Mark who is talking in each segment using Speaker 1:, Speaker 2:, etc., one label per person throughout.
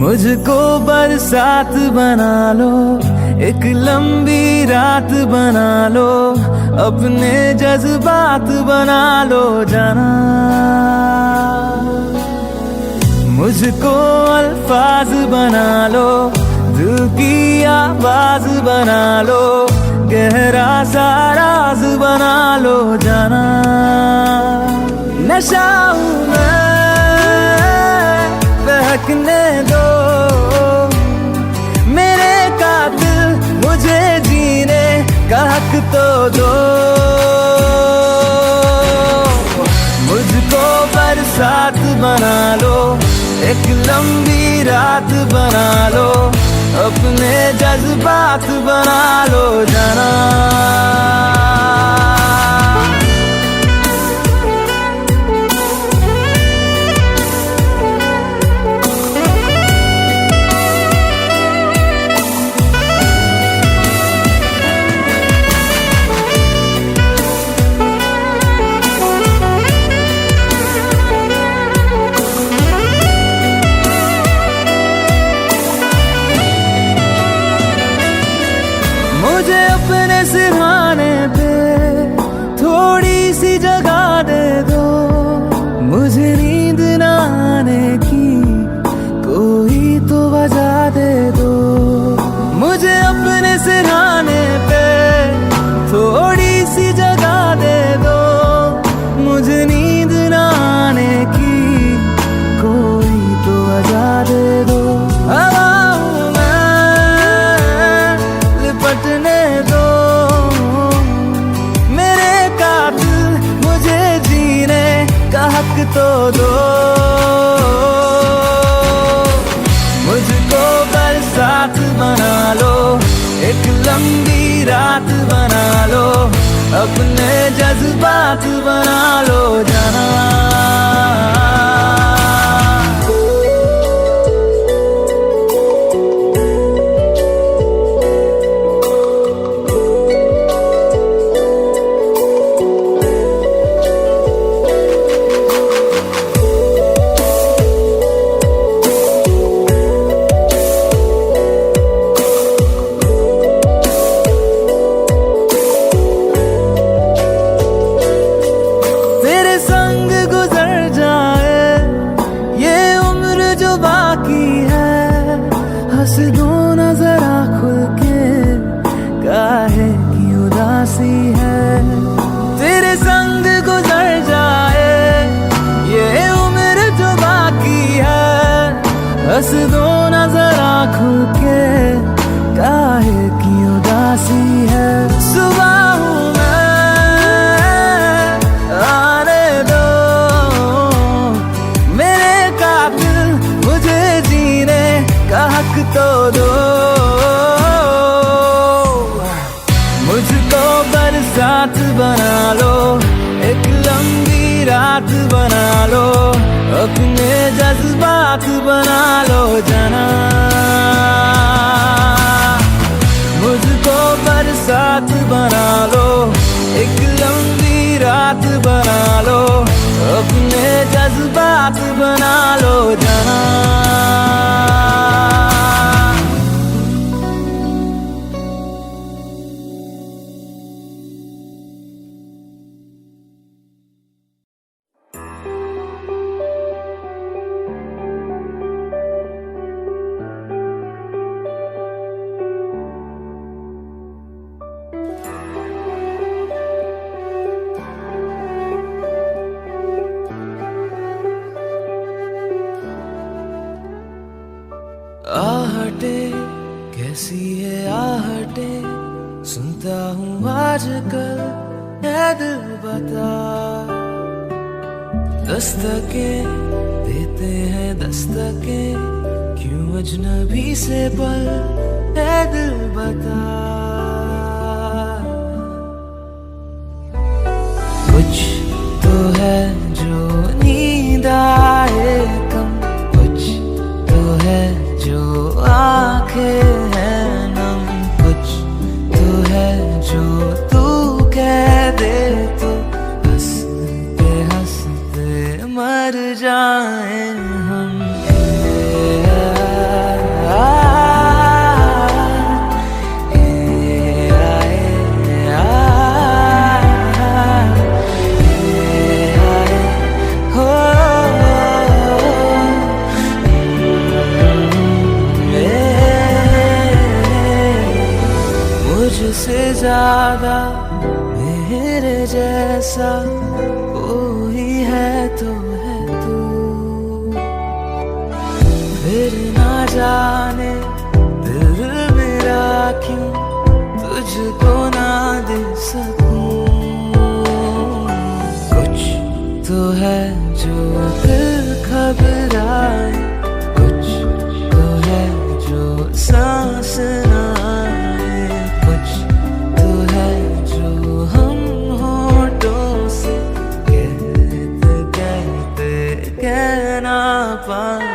Speaker 1: मुझको बरसात बना लो, एक लंबी रात बना लो, अपने जज्बात बना लो जाना। मुझको अल्फाज बना लो, दिल की आवाज बना लो, गहरा सा राज बना लो जाना। नशा हूं मैं, बहकने दो मेरे कातिल, मुझे जीने का हक तो दो। मुझको बरसात बना लो, एक लंबी रात बना लो, अपने जज्बात बना लो जाना। मुझे अपने सिरहाने पे थोड़ी सी जगह दे दो, मुझे नींद न आने की कोई तो वजह दे दो। मुझे अपने सिरहाने पे थोड़ी सी जगह दे दो, मुझे नींद न आने की कोई तो वजह दे दो। लिपटने दो मेरे कातिल, मुझे जीने का हक तो दो। मुझको बरसात बना लो, एक लंबी रात बना लो, अपने जज्बात बना लो जाना। हंस दो ना जरा खुल के, काहे की उदासी है। तेरे संग गुजर जाए ये उम्र जो बाकी है, हंस दो ना जरा खुल के, काहे की उदासी है। सुबह हूँ मैं, आने दो मेरे कातिल, मुझे जीने का हक तो दो। मुझको बरसात बना लो, एक लंबी रात बना लो, अपने जज्बात बना लो जाना। मुझको बरसात बना लो, एक लंबी रात बना लो, अपने जज्बात बना लो जाना। आहटे कैसी है आहटे, सुनता हूँ आजकल है दिल बता। दस्तके देते हैं दस्तके, क्यों अजनबी से पल है दिल बता। कुछ तो है जो नींद आए कम, कुछ तो है जो आंखें हैं नम, कुछ तो है जो तू कह दे तो हंसते हंसते मर जाए हम। मुझसे ज्यादा मेरे जैसा कोई है तो है तू, फिर ना जाने दिल मेरा क्यों तुझको ना दे सकूं। कुछ तो है जो दिल घबराए, कुछ तो है जो सांस ना कहना पाए।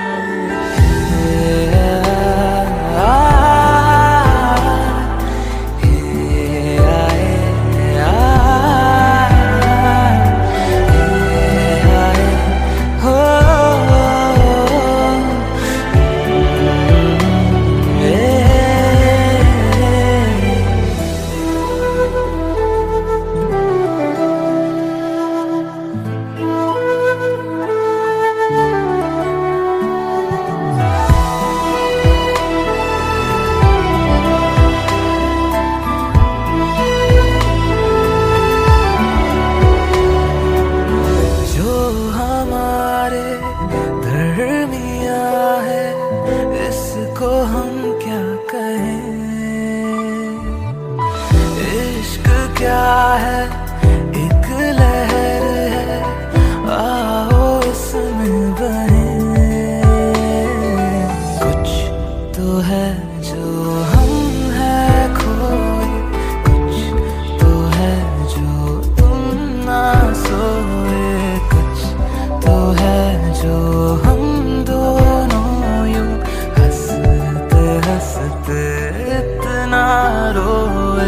Speaker 1: इसको हम क्या कहें, इश्क क्या है एक लहर है, आओ इसमें बहें। कुछ तो है जो हम है खोए, कुछ तो है जो तुम ना सोए, कुछ तो है जो हम इतना रोए।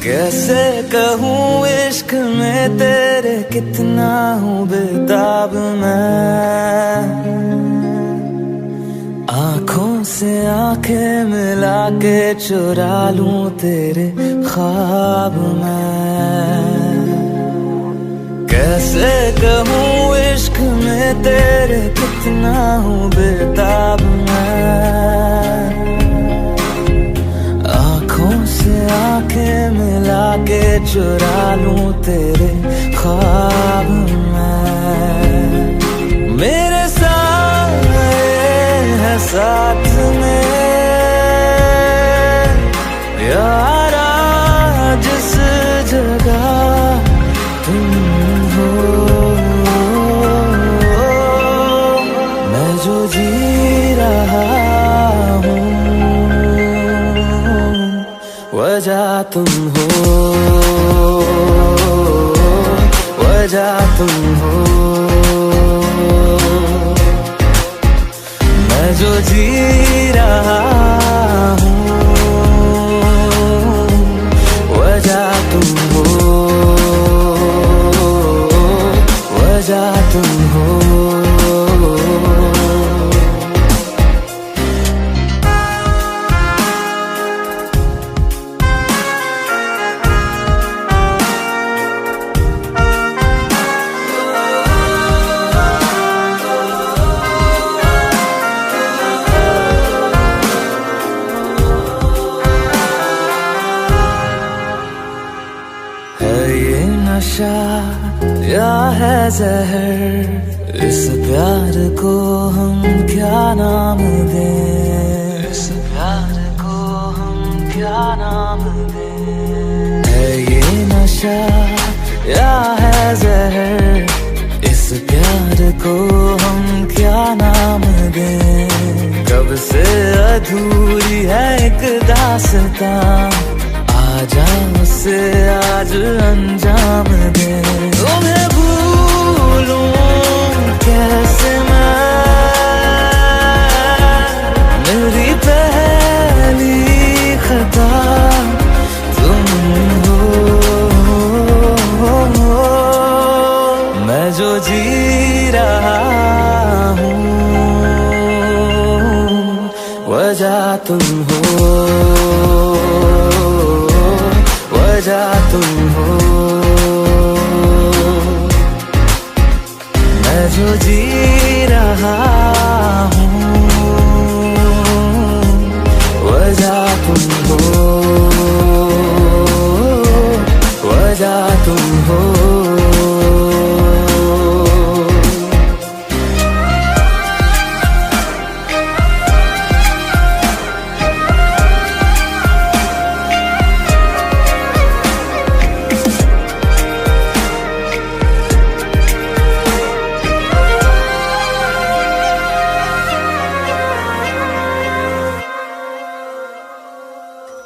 Speaker 1: कैसे कहूँ इश्क में तेरे कितना हूँ बेताब मैं, आँखों से आंखें मिला के चुरा लूं तेरे ख्वाब मैं। कैसे कहूँ इश्क में तेरे कितना हूँ बेताब मैं, आँखों से आंखें मिला के चुरा लूं तेरे ख्वाब मैं। मेरे साए है साथ में यारा जिस जगह तुम हो, मैं जो जी रहा हूँ वजह तुम हो, वजह तुम हो, मैं जो जी रहा हूँ वजह तुम हो, वजह तुम हो। नशा या है जहर, इस प्यार को हम क्या नाम दें, इस प्यार को हम क्या नाम दें। है ये नशा या है जहर, इस प्यार को हम क्या नाम दें। कब से अधूरी है एक दास्तां, आजा मुझसे आज अंजाम दे। तुम्हें भूलूं कैसे मैं, मेरी पहली खता तुम हो, मैं जो जी रहा हूँ वजह तुम हो, वजह तुम हो, मैं जो जी रहा हूँ वजह तुम हो, वजह तुम हो।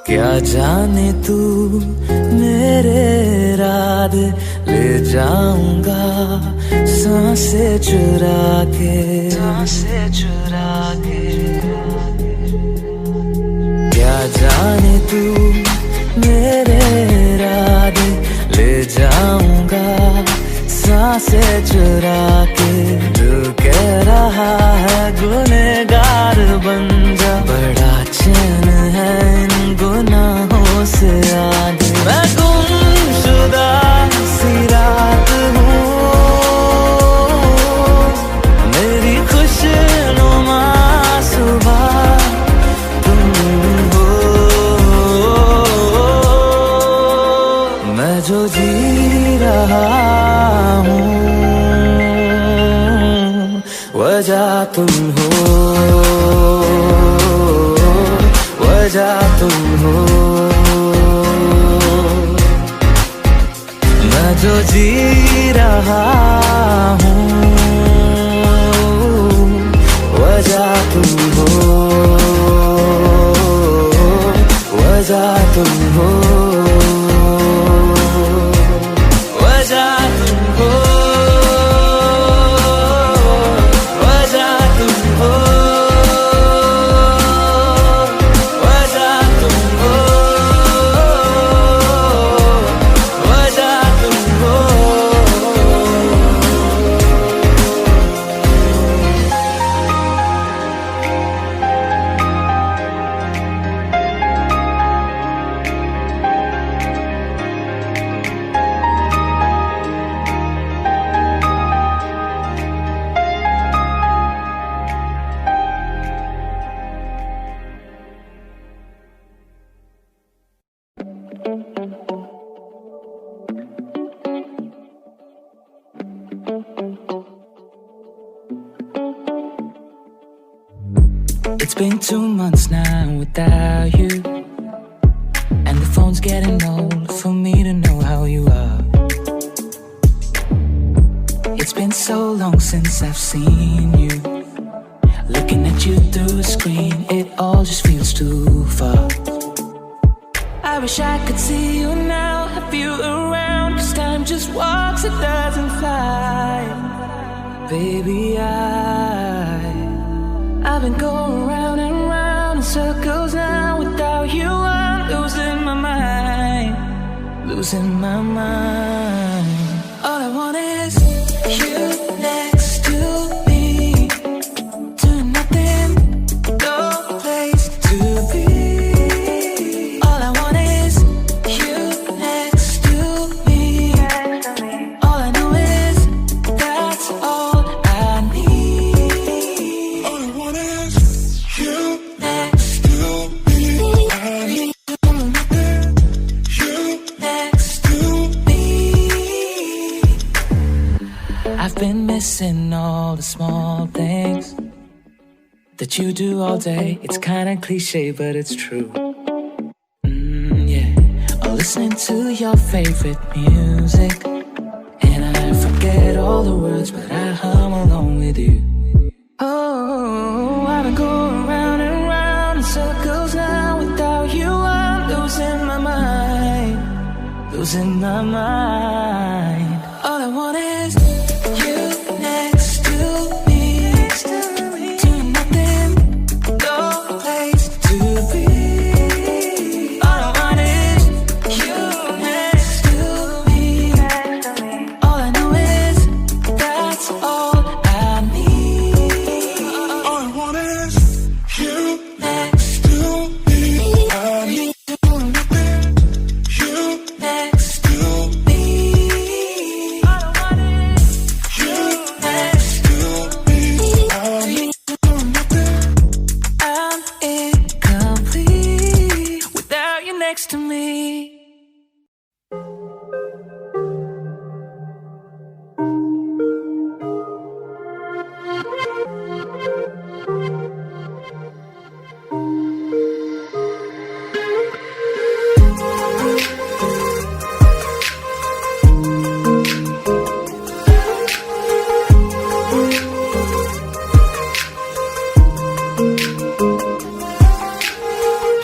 Speaker 1: क्या जाने तू मेरे इरादे, ले जाऊंगा सांसें चुरा के, सांसें चुरा के। क्या जाने तू मेरे इरादे, ले जाऊंगा सांसें चुरा के। दिल कह रहा है गुनहगार बन जा, बड़ा चैन है इन गुनाहों से आगे। मैं गुमशुदा सी रात हूँ, मेरी खुशनुमा सुबह तुम हो, मैं जो जी रहा हूँ वजह तुम हो, वजह तुम हो, मैं जो जी रहा हूँ वजह तुम हो, वजह तुम हो, वजह तुम हो, वजह तुम हो, वजह तुम हो, वजह तुम हो। It's been 2 months now without you, and the phone's getting old for me to know how you are. It's been so long since I've seen you. Looking at you through a screen, it all just feels too far. I wish I could see you now, have you around, 'cause time just walks, it doesn't fly. baby, I've been going round and round in circles now. Without you, I'm losing my mind, losing my mind. All I want is you next to me, doing nothing, no place to be. All I want is you next to me. All I know is that's all I need. All I want is you next to me. I need you next to me. I've been missing all the small things that you do all day. It's kinda cliche, but it's true. Yeah. Or listening to your favorite music, and I forget all the words, but I hum along with you. Oh, I've been going round and round in circles now. Without you, I'm losing my mind, losing my mind. All I want is you next to me, doing nothing, no place to be. All I want is you next to me. All I know is that's all I need. All I want is you next to me. I need you next to me. All I want is you next to me. I need I'm incomplete without you next to me.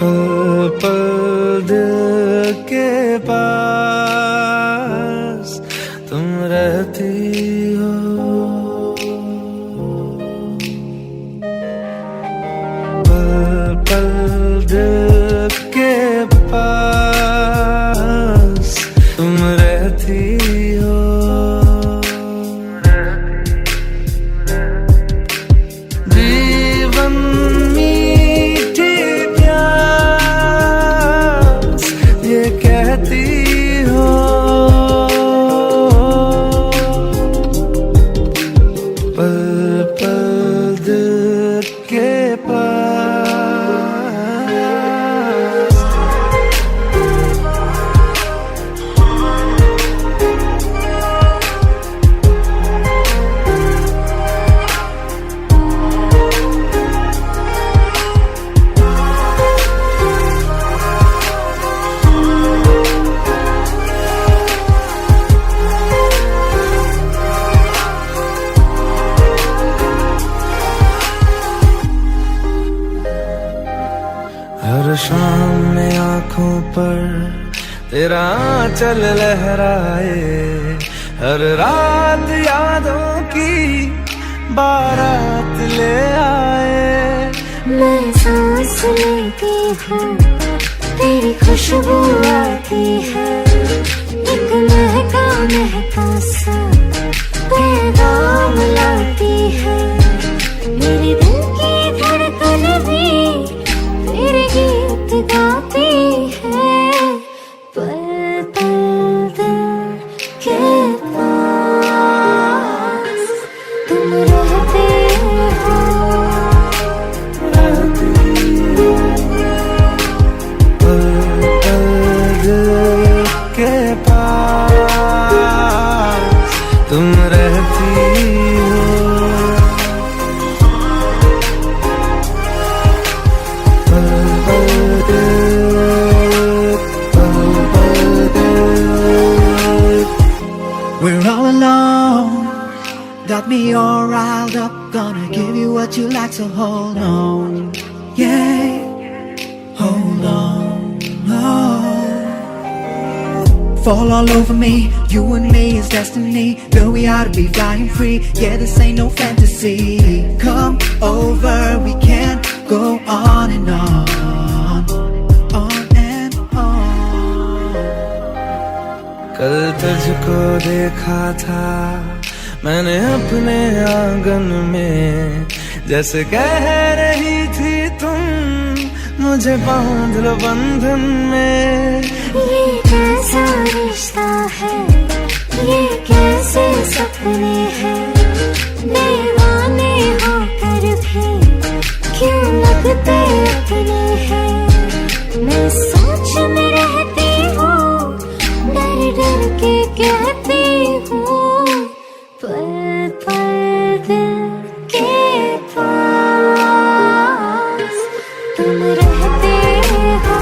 Speaker 1: पल पल दिल के पास तुम रहती हो, पल पल दिल के पास तुम रहती हो। जीवन मीठी प्यास ये कहती हो, पल पल दिल के पास। हर शाम में आँखों पर तेरा आंचल लहराए, हर रात यादों की बारात ले आए।
Speaker 2: मैं सांस लेती हूँ तेरी खुशबू आती है, एक महका महका सा पैगाम लाती है। मेरे दिल की धड़कन भी तेरे गीत गाती है। पल पल दिल के पास तुम रहते हो,
Speaker 1: पल पल दिल के पास तुम रहती हो।
Speaker 3: We're all alone, got me all riled up. Gonna give you what you like, so hold on. Yeah, hold on. Oh. fall all over me. You and me is destiny. Girl, we ought to be flying free. Yeah, this ain't no fantasy. Come over, we can go on and on and on.
Speaker 1: कल तुझको देखा था मैंने अपने आंगन में, जैसे कह रही थी तुम मुझे बांध लो बंधन में।
Speaker 2: ये कैसा रिश्ता है, ये कैसे सपने हैं, दीवाने होकर भी क्यों लगते अपने हैं। मैं सोच में रहती हूँ, डर डर के कहती हूँ, पल पल दिल के पास तुम रहते हो।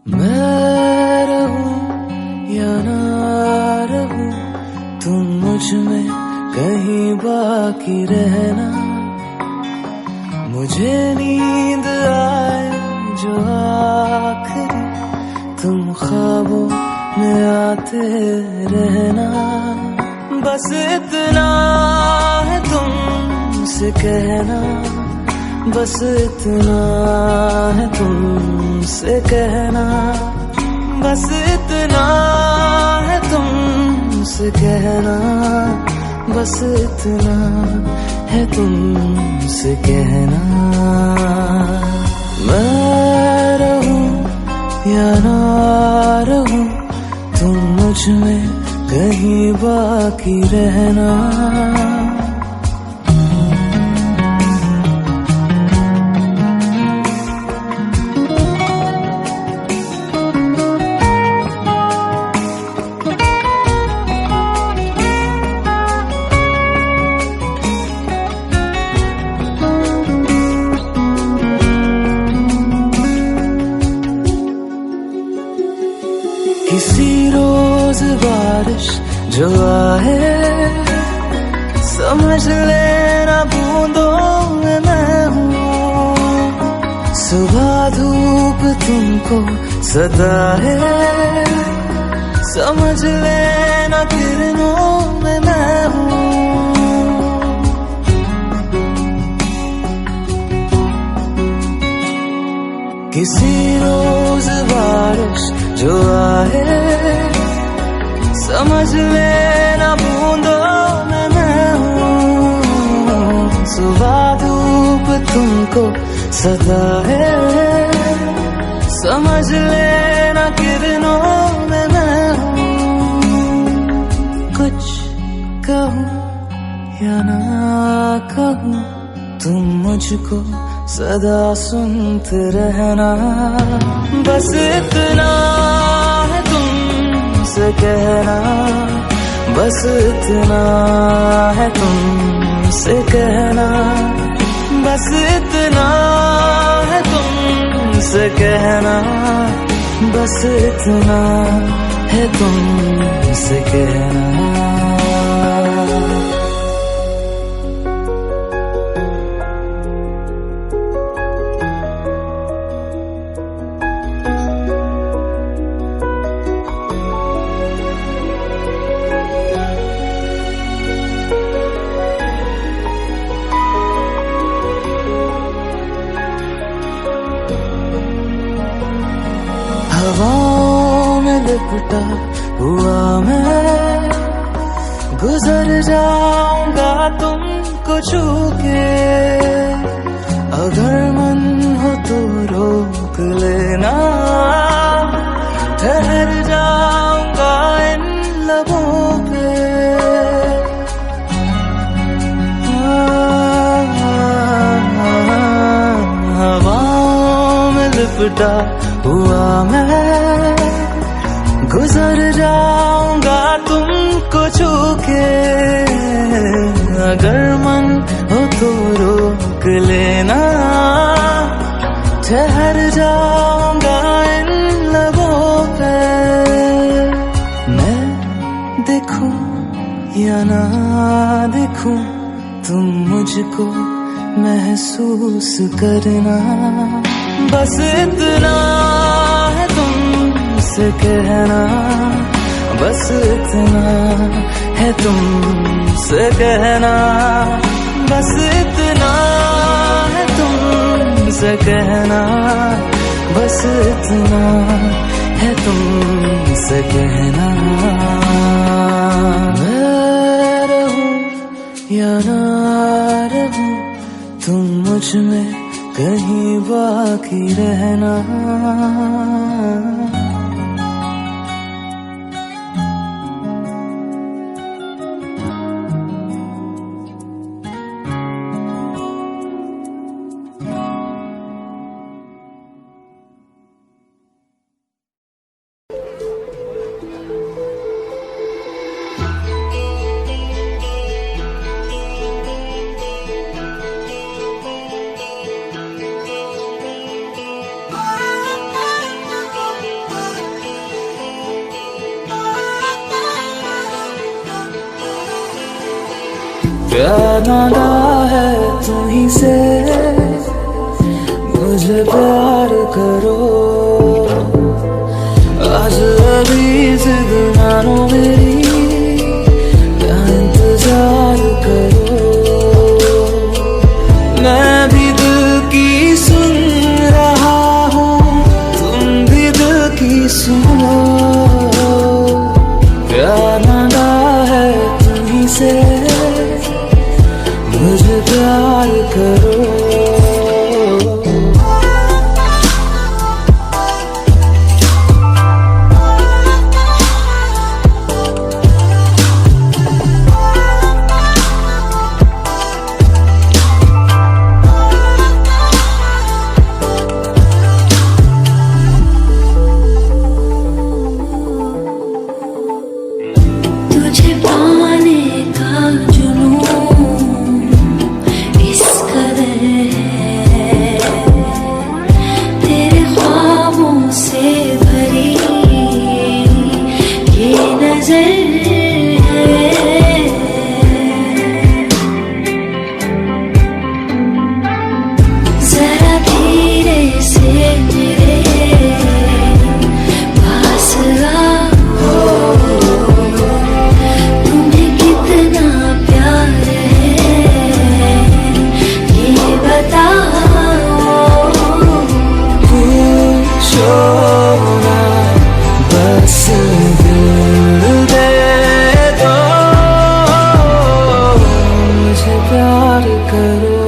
Speaker 1: मैं रहूं या ना रहूं, तुम मुझ में कहीं बाकी रहना। मुझे नींद आए जो आखिरी, तुम ख्वाबों में आते रहना। बस इतना है तुमसे कहना, बस इतना है तुमसे कहना, बस इतना है तुमसे कहना, बस इतना है तुमसे कहना। मैं रहूं या ना रहूं, तुम मुझ में कहीं बाकी रहना। किसी रोज बारिश जो आए, समझ लेना बूंदों में मैं हूँ। सुबह धूप तुमको सदा है, समझ लेना किरणों में मैं हूँ। किसी रोज बारिश जो आए, समझ लेना बूंदों में मैं हूँ। सुबह धूप तुमको सदा है, समझ लेना किरणों में मैं हूँ। कुछ कहूँ या ना कहूँ, तुम मुझको सदा सुनते रहना। बस इतना है तुमसे कहना, बस इतना है तुमसे कहना, बस इतना है तुमसे कहना, बस इतना है तुमसे कहना। हवाओं में लिपटा हुआ मैं, गुजर जाऊंगा तुमको छू के, अगर मन हो तो रोक लेना, ठहर जाऊंगा इन लबों पे। हवाओं में लिपटा हुआ मैं गुजर जाऊंगा तुमको छू के, अगर मन हो तो रोक लेना, ठहर जाऊंगा इन लबों पे। मैं देखूं या ना देखूं तुम मुझको महसूस करना, बस इतना है तुमसे कहना, बस इतना है तुमसे कहना, बस इतना है तुमसे कहना, बस इतना है तुमसे कहना। मैं रहूं या ना रहूं तुम मुझ में कहीं बाकी रहना। प्यार नादा है तुम्हीं से, मुझे प्यार करो, आज अभी जिद मानो मेरी, क्या इंतजार करो। मैं भी दिल की सुन रहा हूँ, तुम भी दिल की सुनो, प्यार नादा है तुम्हीं से, मुझे प्यार करो।
Speaker 2: तुझे पाने का जुनून इस कदर है, तेरे ख्वाबों से भरी ये नजर है। जरा धीरे से मेरे पास आओ, तुम्हें कितना प्यार है ये बताओ।
Speaker 1: पूछो ना बस दिल दे दो, मुझे प्यार करो,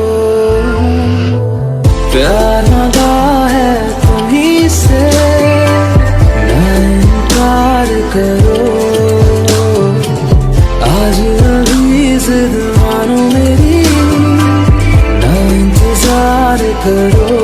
Speaker 1: प्यार नादा है तुम्हीं से, ना इनकार करो, आज अभी जिद मानो मेरी, ना इंतजार करो।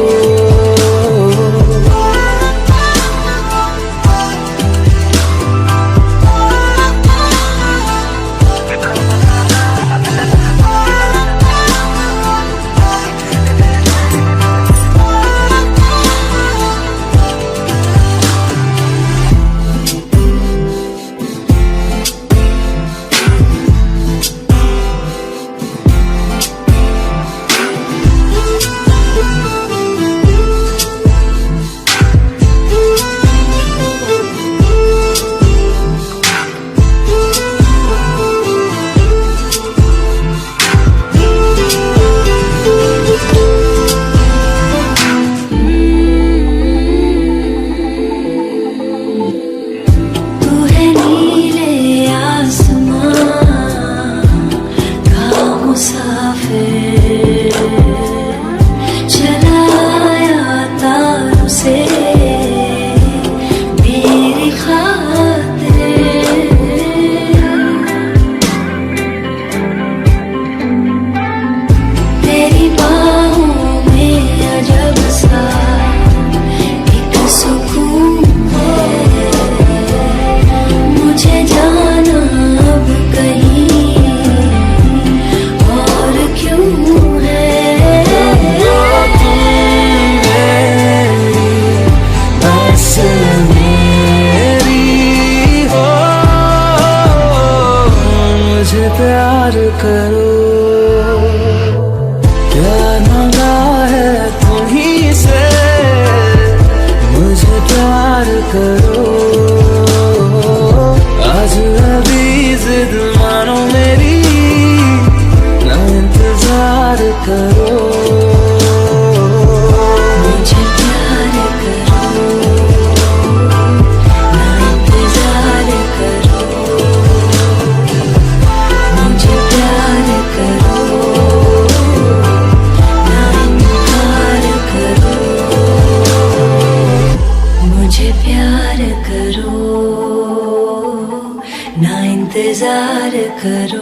Speaker 2: इंतजार करो।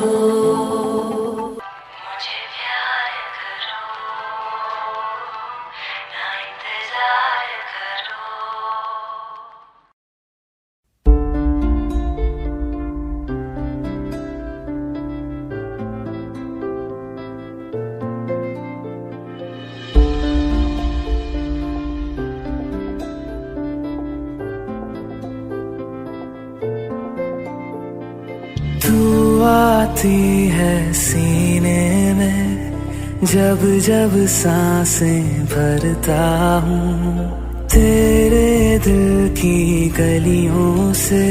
Speaker 1: तू आती है सीने में जब जब सांसें भरता हूँ, तेरे दिल की गलियों से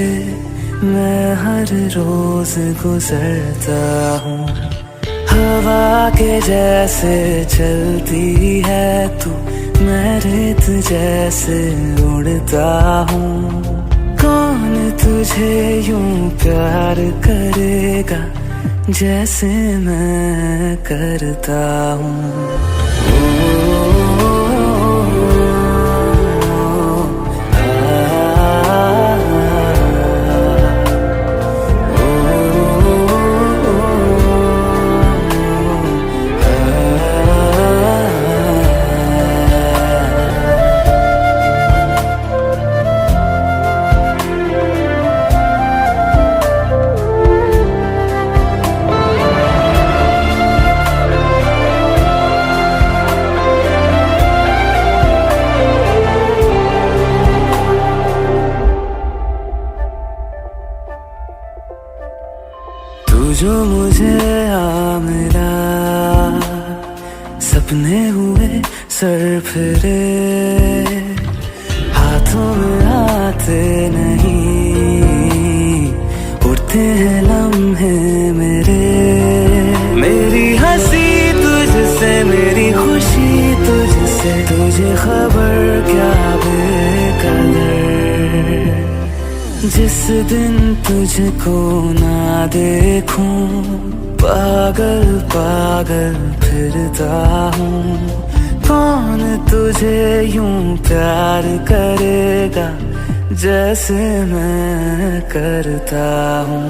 Speaker 1: मैं हर रोज गुजरता हूँ। हवा के जैसे चलती है तू, मैं रेत जैसे उड़ता हूँ। कौन तुझे यूं प्यार करेगा जैसे मैं करता हूँ। तू जो मुझे आ मिला, सपने हुए सर फिरे, हाथों में आते नहीं, उड़ते हैं लम्हे मेरे। मेरी हंसी तुझसे, मेरी खुशी तुझसे, तुझे खबर क्या बेकदर। जिस दिन तुझको ना देखूं, पागल पागल फिरता हूँ। कौन तुझे यूं प्यार करेगा जैसे मैं करता हूँ।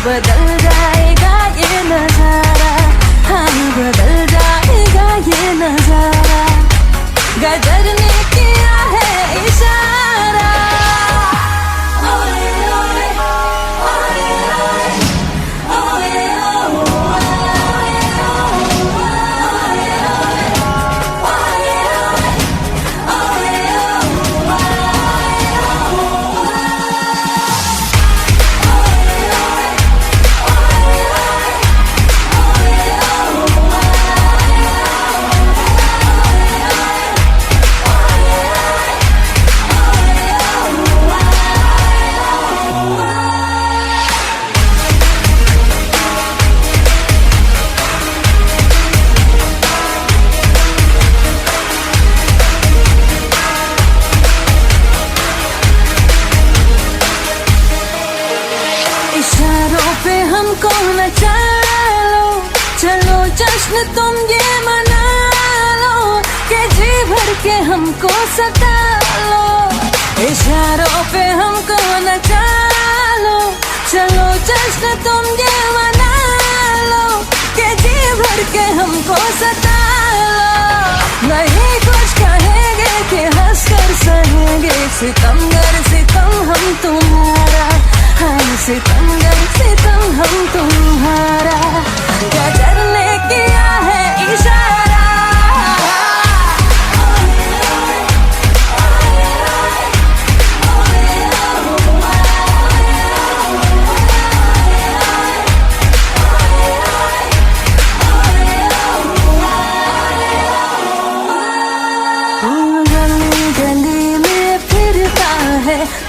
Speaker 2: बदल जाएगा ये नजारा, हाँ बदल जाएगा ये नजारा। गदर ने किया है इशारा। ओए ओए ओए ओए इशारों पे हमको नचा लो, चलो जश्न तुम ये मना लो, कि जी भर के हमको सता लो। इशारों पे हमको नचा लो, चलो जश्न तुम ये मना लो कि जी भर के हमको सता लो। नहीं कुछ कहेंगे कि हंस कर सहेंगे, सितमगर सितम हम तुम्हारा, हम सितमगर सितम हम तुम्हारा। क्या करने किया है इशारा,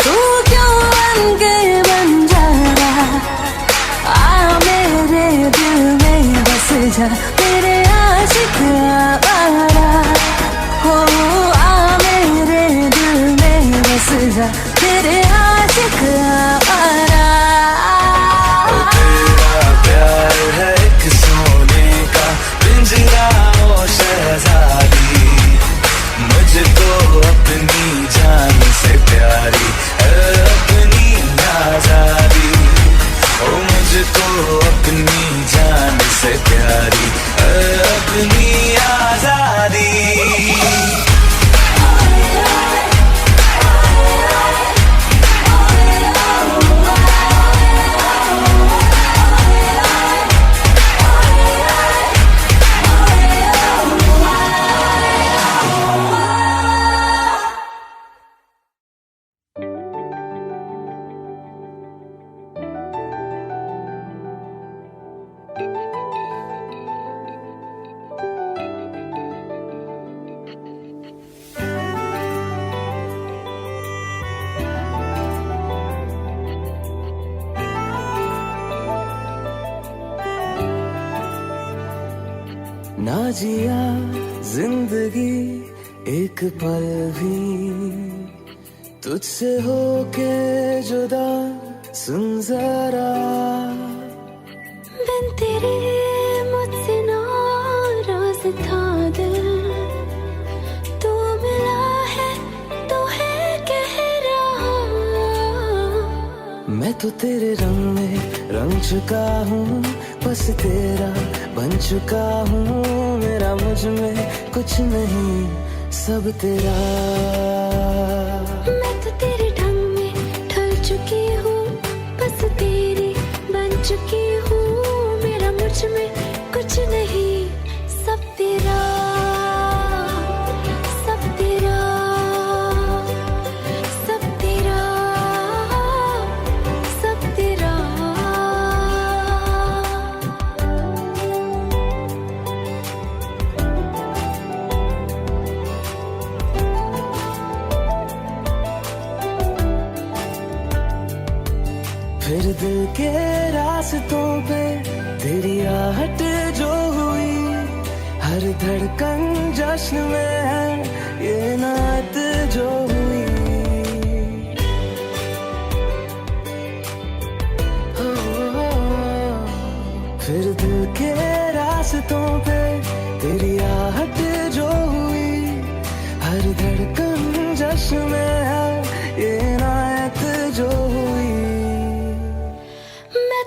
Speaker 2: तू क्यों बन के बन जा रहा, आ मेरे दिल में बस जा, तेरे आशिक आवारा हो, आ मेरे दिल में बस जा, तेरे आशिक आवारा।
Speaker 1: तेरा प्यार है एक सोने का पिंजरा ओ शहजादी, मुझको अपनी जान से प्यारी है अपनी आजादी, ओ मुझको अपनी जान से प्यारी है अपनी आजादी। ना जिया जिंदगी एक पल भी तुझसे होके जुदा, सुन जरा
Speaker 2: बिन तेरे मुझसे नाराज था दिल, तू मिला है तो है कह रहा।
Speaker 1: मैं तो तेरे रंग में रंग चुका हूँ, बस तेरा बन चुका हूँ, मेरा मुझ में कुछ नहीं सब तेरा।
Speaker 2: मैं तो तेरे ढंग में ढल चुकी हूँ, बस तेरी बन चुकी हूँ, मेरा मुझ में कुछ नहीं सब तेरा, सब तेरा, सब तेरा, सब तेरा।
Speaker 1: फिर दिल के रास्तों पे तेरी आहट जो हुई, हर धड़कन जश्न में है ये नात जो हुई। फिर दिल के रास्तों पे तेरी आहट जो हुई, हर धड़कन जश्न में है ये नात जो हुई।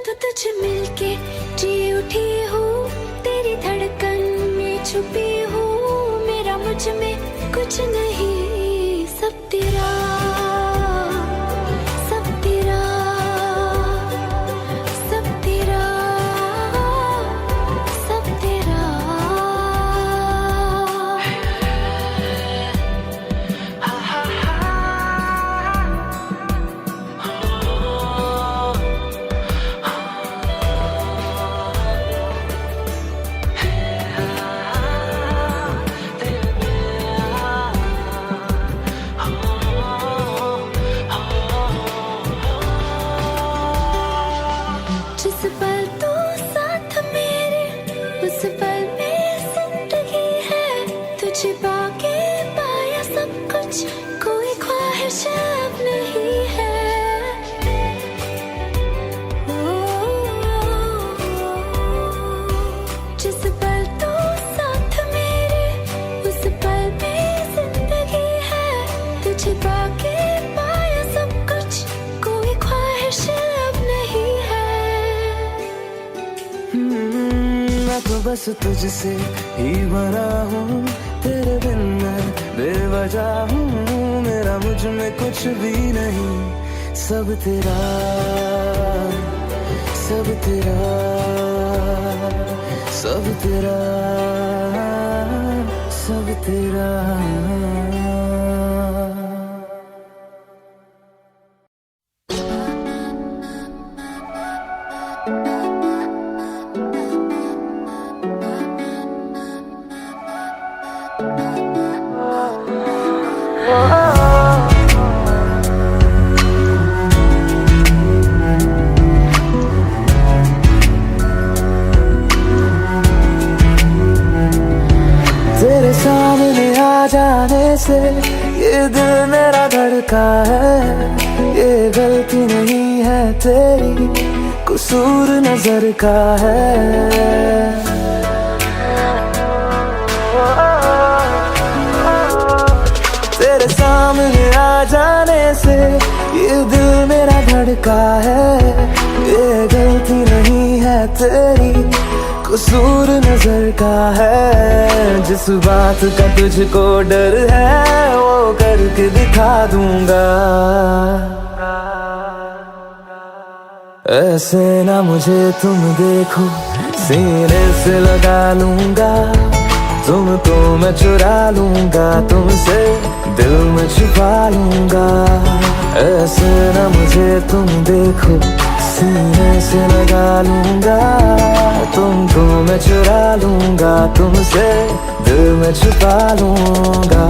Speaker 2: तो तुझे मिलके जी उठी हूँ, तेरी धड़कन में छुपी हूँ, मेरा मुझ में कुछ नहीं सब तेरा, सब तेरा, सब तेरा, सब तेरा। जिस पल तू साथ मेरे, उस पल में जिंदगी है, तुझे पाके पाया सब कुछ, कोई ख्वाहिश अब नहीं है। जिस पल तू साथ मेरे, उस पल में जिंदगी है, तुझे पाके
Speaker 1: बस तुझसे ही बना हूँ, तेरे बिन मैं बेवजह हूँ। मेरा मुझ में कुछ भी नहीं, सब तेरा, सब तेरा, सब तेरा, सब तेरा। तेरे सामने आ जाने से ये दिल मेरा धड़का है, ये गलती नहीं है तेरी, कसूर नजर का है। तेरे सामने आ जाने से ये दिल मेरा धड़का है, ये गलती नहीं है तेरी, कसूर नजर का है। जिस बात का तुझको डर है वो करके दिखा दूंगा। ऐसे ना मुझे तुम देखो, सीने से लगा लूंगा, तुमको मैं चुरा लूंगा, तुमसे दिल में छुपा लूंगा। ऐसे ना मुझे तुम देखो, सीने से लगा लूंगा, तुमको मैं चुरा लूंगा, तुमसे दिल में छुपा लूंगा।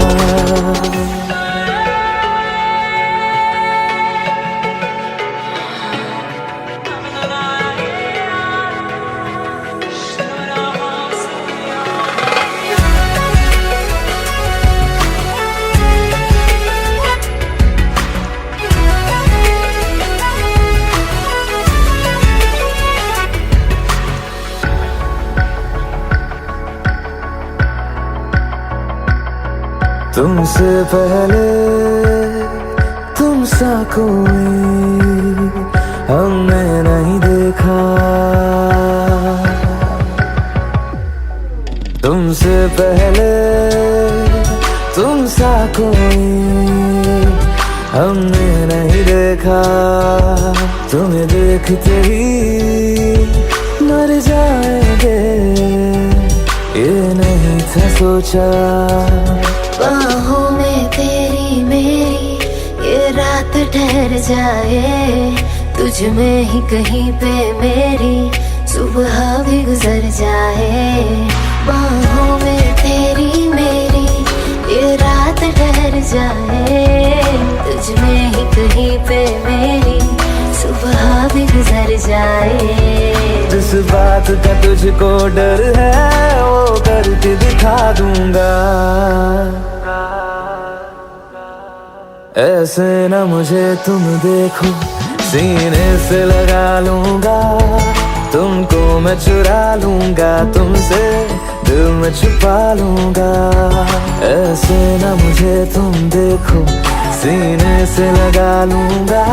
Speaker 1: तुमसे पहले तुम सा कोई हमने नहीं देखा, तुमसे पहले तुम सा कोई हमने नहीं देखा। तुम्हें देखते ही मर जाएंगे, ये नहीं था सोचा।
Speaker 4: बाहों में तेरी मेरी ये रात ठहर जाए, तुझ में ही कहीं पे मेरी सुबह भी गुजर जाए। बाहों में तेरी मेरी ये रात ठहर जाए, तुझ में ही कहीं पे मेरी सुबह भी गुजर जाए।
Speaker 1: जिस बात का तुझको डर है वो करके दिखा दूंगा। ऐसे ना मुझे तुम देखो, सीने से लगा लूंगा, तुमको मैं चुरा लूंगा, तुमसे दिल में छुपा लूंगा। ऐसे ना मुझे तुम देखो, सीने से लगा लूंगा,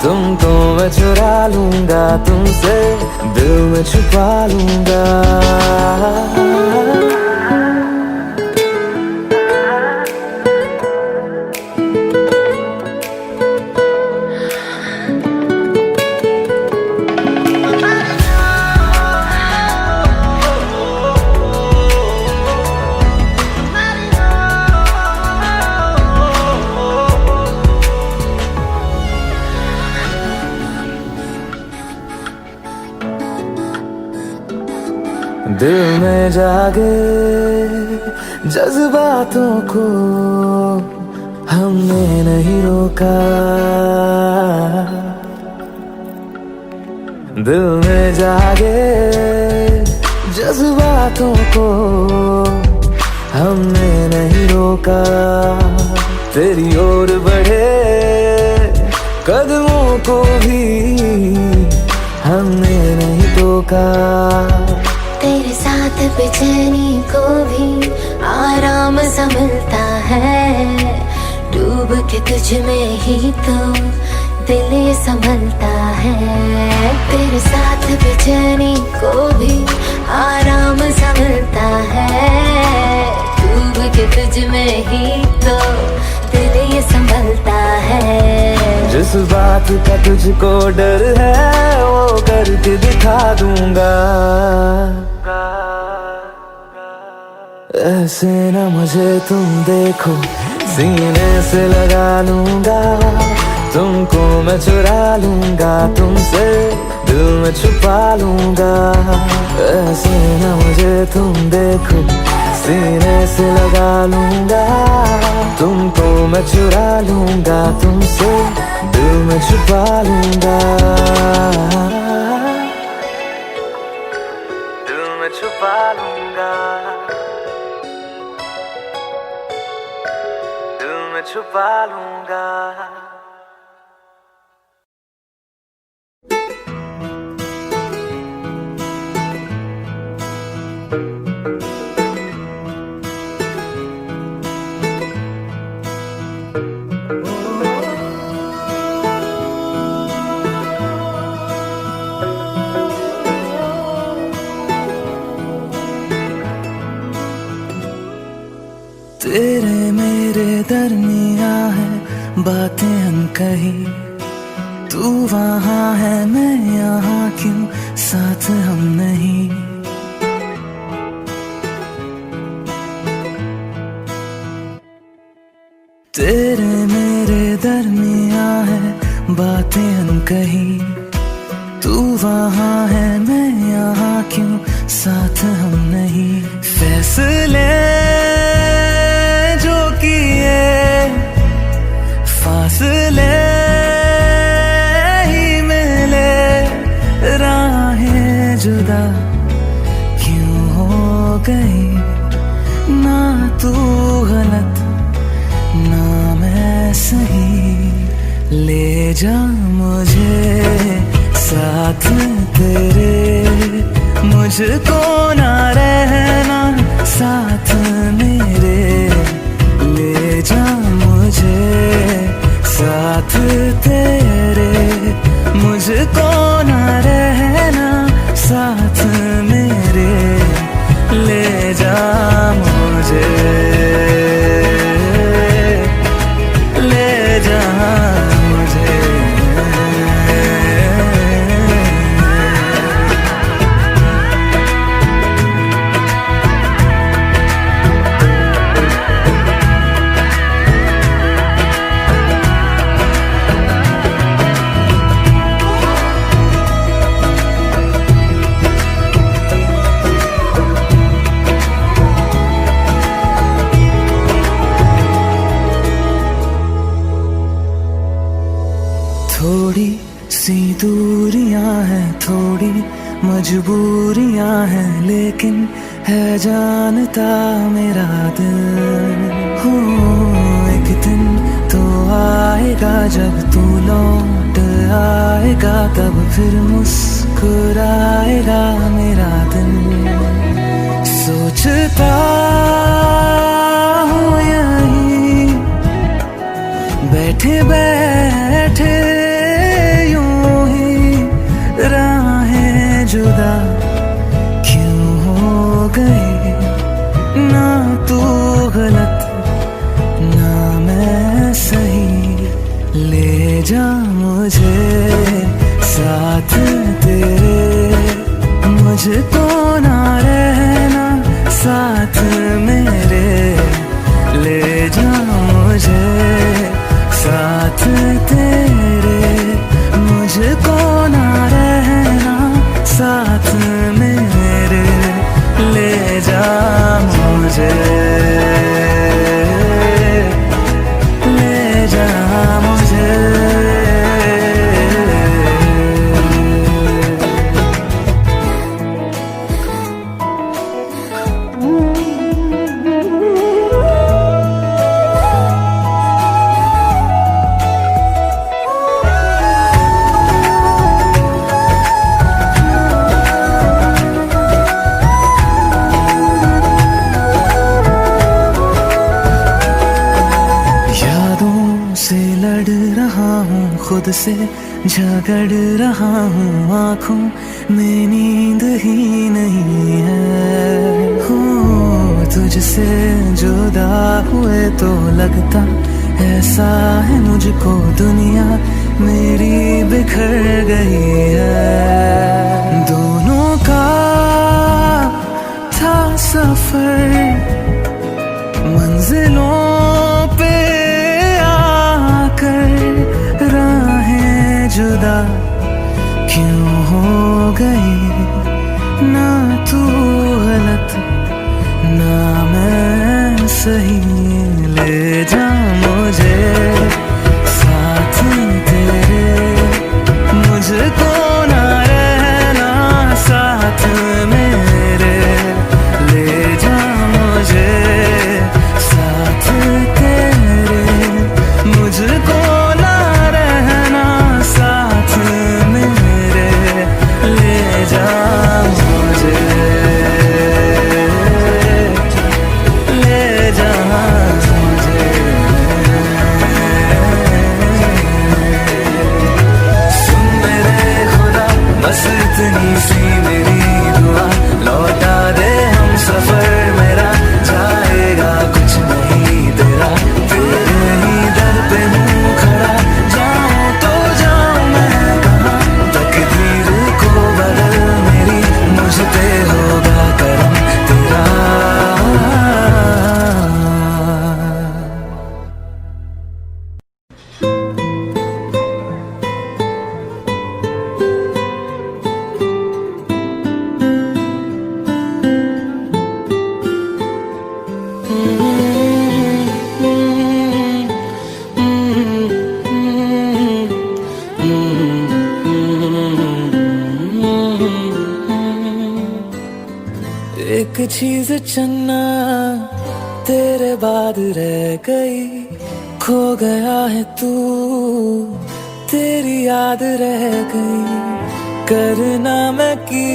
Speaker 1: तुमको मैं चुरा लूंगा, तुमसे दिल में छुपा लूंगा। दिल में जागे जज्बातों को हमने नहीं रोका, दिल में जागे जज्बातों को हमने नहीं रोका। तेरी ओर बढ़े कदमों को भी हमने नहीं टोका।
Speaker 4: तेरे साथ बेचैनी को भी आराम सा मिलता है, डूब के तुझ में ही तो दिल ये संभलता है। तेरे साथ बेचैनी को भी आराम सा मिलता है। डूब के तुझ में ही तो दिल ये संभलता है।
Speaker 1: जिस बात का तुझको डर है वो करके दिखा दूंगा। ऐसे न मुझे तुम देखो, सीने से लगा लूंगा। तुमको मैं चुरा लूंगा, तुमसे दिल में छुपा लूंगा। ऐसे न मुझे तुम देखो, सीने से लगा लूंगा। तुमको मैं चुरा लूंगा, तुमसे दिल में छुपा लूंगा। दिल में छुपा लूंगा, दिल में छुपा लूंगा। तेरे मेरे दरमिया है बातें अनकही। तू वहाँ है मैं यहाँ, क्यों साथ हम नहीं। तेरे मेरे दरमिया है बातें अनकही। तू वहाँ है मैं यहाँ, क्यों साथ हम नहीं। फैसले जो किए फासले ही मिले, राहें जुदा क्यों हो गई। ना तू गलत ना मैं सही, ले जा मुझे साथ तेरे। मुझको ना रहना साथ मेरे, ले जा मुझे साथ तेरे। मुझको ना रहना साथ मेरे, ले जा मुझे, ले जा मुझे। थोड़ी सी दूरियां हैं, थोड़ी मजबूरियां हैं, लेकिन है जानता मेरा दिल। हो एक दिन तो आएगा जब तू लौट आएगा, तब फिर मुस्कुराएगा मेरा दिल। सोचता हूँ यहीं बैठे बैठे यूं ही, राहें जुदा क्यों हो गई। ना तू गलत ना मैं सही, ले जा मुझे साथ तेरे। मुझको ना रहना साथ मेरे, ले जा मुझे साथ तेरे। मुझको ना रहना साथ मेरे, ले जा मुझे, ले जा मुझे। खुद से झगड़ रहा हूँ, आँखों में नींद ही नहीं है। हो तुझसे जुदा हुए तो लगता ऐसा है मुझको दुनिया मेरी बिखर गई है। दोनों का था सफर मंजिलों पे आकर राहें जुदा क्यों हो गई। ना तू गलत ना मैं सही, ले जा मुझे साथ तेरे, मुझको ना रहना साथ मेरे। ले जा मुझे साथ तेरे, मुझको ना रहना साथ मेरे। ले जा मुझे, ले जा मुझे। सुन मेरे खुदा बस इतनी सी मेरी दुआ, लौटा दे हम सफर मेरा, जाएगा कुछ नहीं तेरा। तेरे ही दर पे हूँ खड़ा, जाऊँ तो जाऊँ मैं कहाँ। तकदीर को बदल मेरी, मुझ पे होगा करम तेरा। एक चीज चन्ना तेरे बाद रह गई, खो गया है तू तेरी याद रह गई। करना मैं की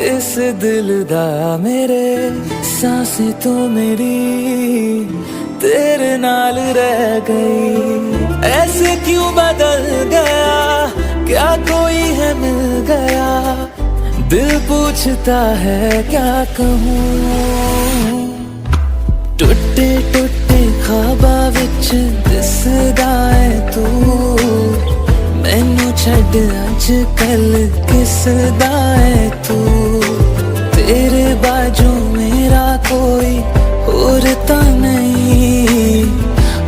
Speaker 1: इस दिल दा मेरे, सांसें तो मेरी तेरे नाल रह गई। ऐसे क्यों बदल गया, क्या कोई है मिल गया। दिल पूछता है क्या कहूँ, टुटे टुटे ख्वाबा विच दिसदा है तू। मैनू छड्ड अज कल किसदा है तू। तेरे बाजू मेरा कोई और ता नहीं,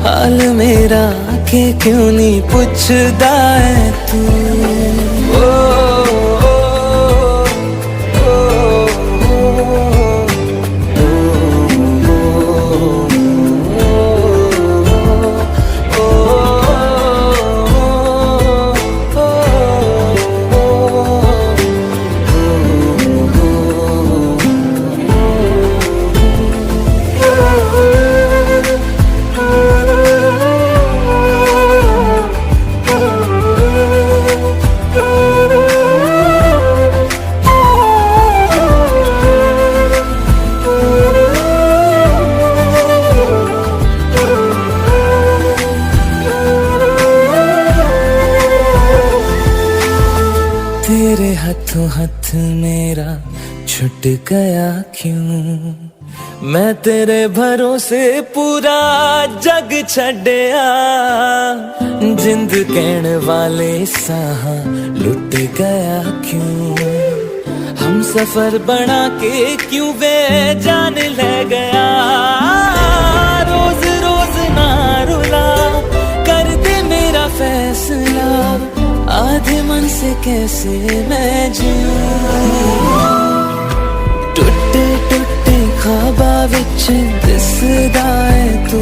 Speaker 1: हाल मेरा के क्यों नहीं पुछदा है तू। तेरे हाथों हाथ मेरा छुट गया क्यों। मैं तेरे भरोसे पूरा जग छड़िया, जिंद कहण वाले साह लुट गया क्यों। हम सफर बना के क्यों बेजान ले गया। रोज रोज ना रुला, कर दे मेरा फैसला। आधे मन से कैसे मैं जीऊं। टुटे टुटे ख्वाबा विच दिसदा है तू।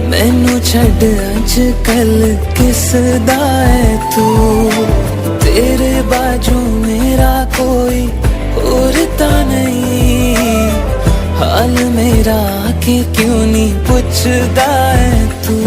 Speaker 1: मैनू छड्ड अज कल किसदा है तू। तेरे बाजू मेरा कोई और ता नहीं, हाल मेरा के क्यों नहीं पुछदा है तू।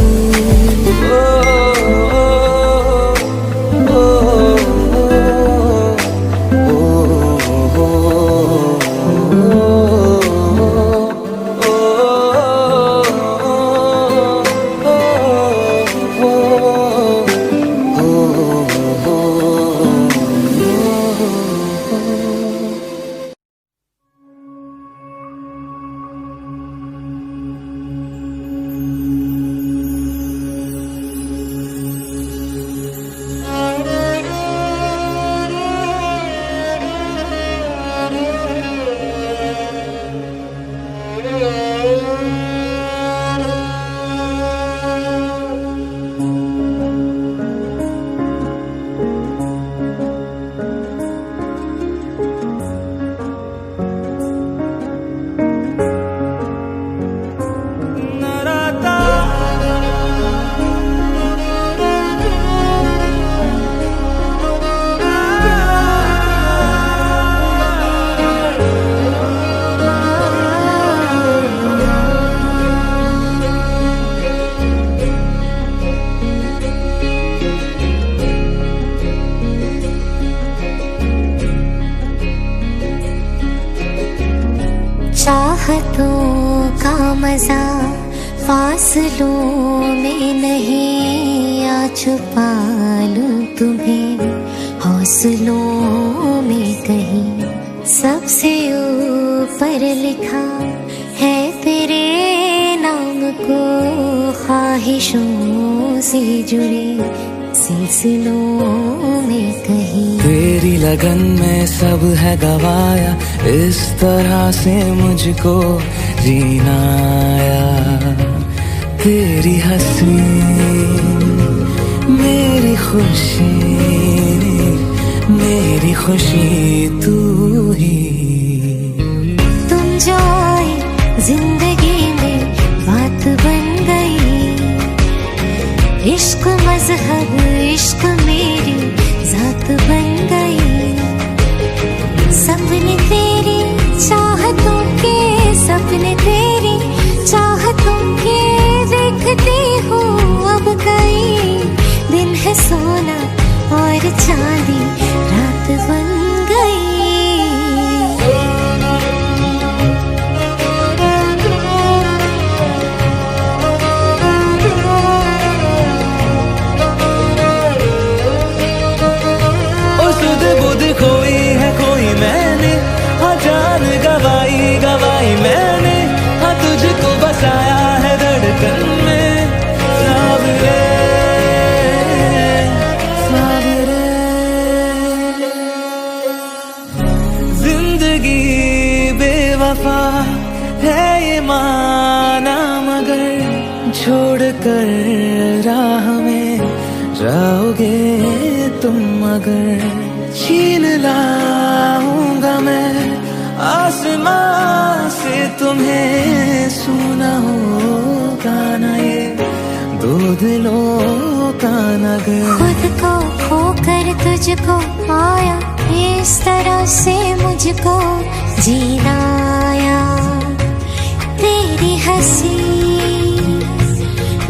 Speaker 4: चाहतों का मजा फासलों में नहीं, आ छुपा लूं तुम्हें हौसलों में कहीं। सबसे ऊपर लिखा है तेरे नाम को, ख्वाहिशों से जुड़े सिलसिलों में कहीं।
Speaker 1: तेरी लगन में सब है गवाया, इस तरह से मुझको जीना आया। तेरी हंसी मेरी खुशी तू ही।
Speaker 4: तुम जो आए जिंदगी में बात बन गई, इश्क मजहब इश्क मेरी जात बन गई। सपने तेरी चाहतों के, सपने तेरी चाहतों के देखती हूँ अब कई। दिन है सोना और चांदी रात बन गई।
Speaker 1: खोई है कोई मैंने, हाँ जान गवाई मैंने, हाँ तुझको बसाया है धड़कन में। सावरे जिंदगी बेवफा है ये माना, मगर छोड़ कर राह में जाओगे तुम अगर। छीन लाऊंगा मैं आसमां से तुम्हें, सुना होगा ना ये दो दिलों का नगर।
Speaker 4: खुद को खोकर तुझको आया, इस तरह से मुझको जीना आया। तेरी हंसी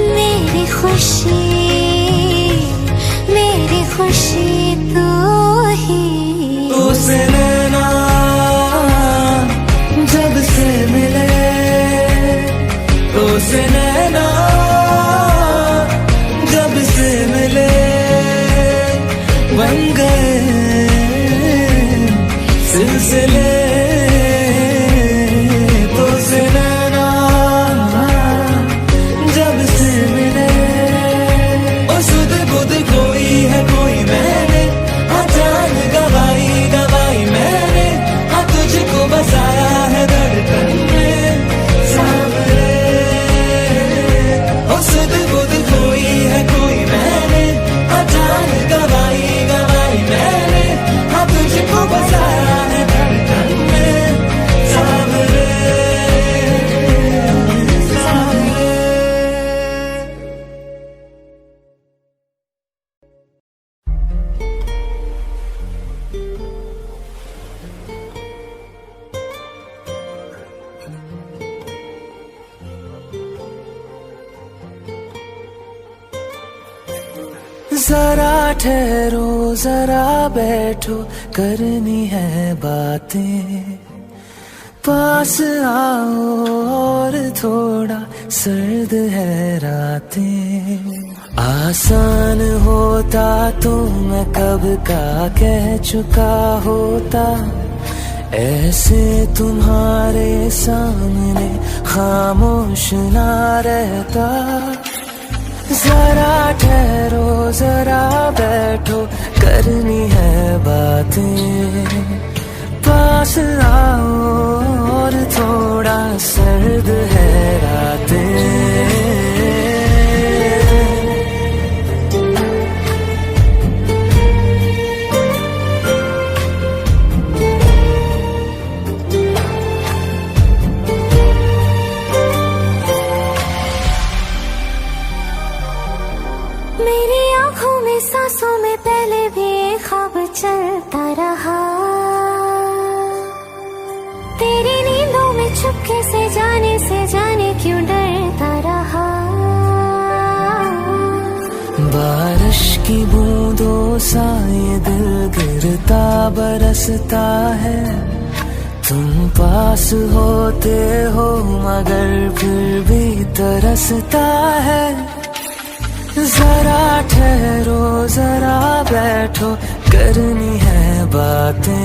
Speaker 4: मेरी खुशी तू ही।
Speaker 1: तुझसे नैना जब से मिले, तुझसे नैना जब से मिले, बन गए सिलसिले। तुझसे नैना जब से मिले, ओ सुध बुध कोई है कोई मैंने, हाँ जान गवाई मैंने, हाँ तुझको बसाया है धड़कन में। सावरे ओ सुध बुध कोई है कोई मैंने, हाँ जान गवाई मैंने, हाँ तुझको बसाया है धड़कन में। सावरे जरा ठहरो जरा बैठो, करनी है बातें। पास आओ और थोड़ा सर्द है रातें। आसान होता तो मैं कब का कह चुका होता, ऐसे तुम्हारे सामने खामोश ना रहता। जरा ठहरो जरा बैठो, करनी है बातें। पास आओ और थोड़ा सर्द है रातें।
Speaker 4: मेरी आँखों में सांसों में पहले भी एक ख्वाब चलता रहा। तेरी नींदों में चुपके से जाने क्यों डरता रहा।
Speaker 1: बारिश की बूंदों सा ये दिल गिरता बरसता है, तुम पास होते हो मगर फिर भी तरसता है। जरा ठहरो जरा बैठो करनी है बातें,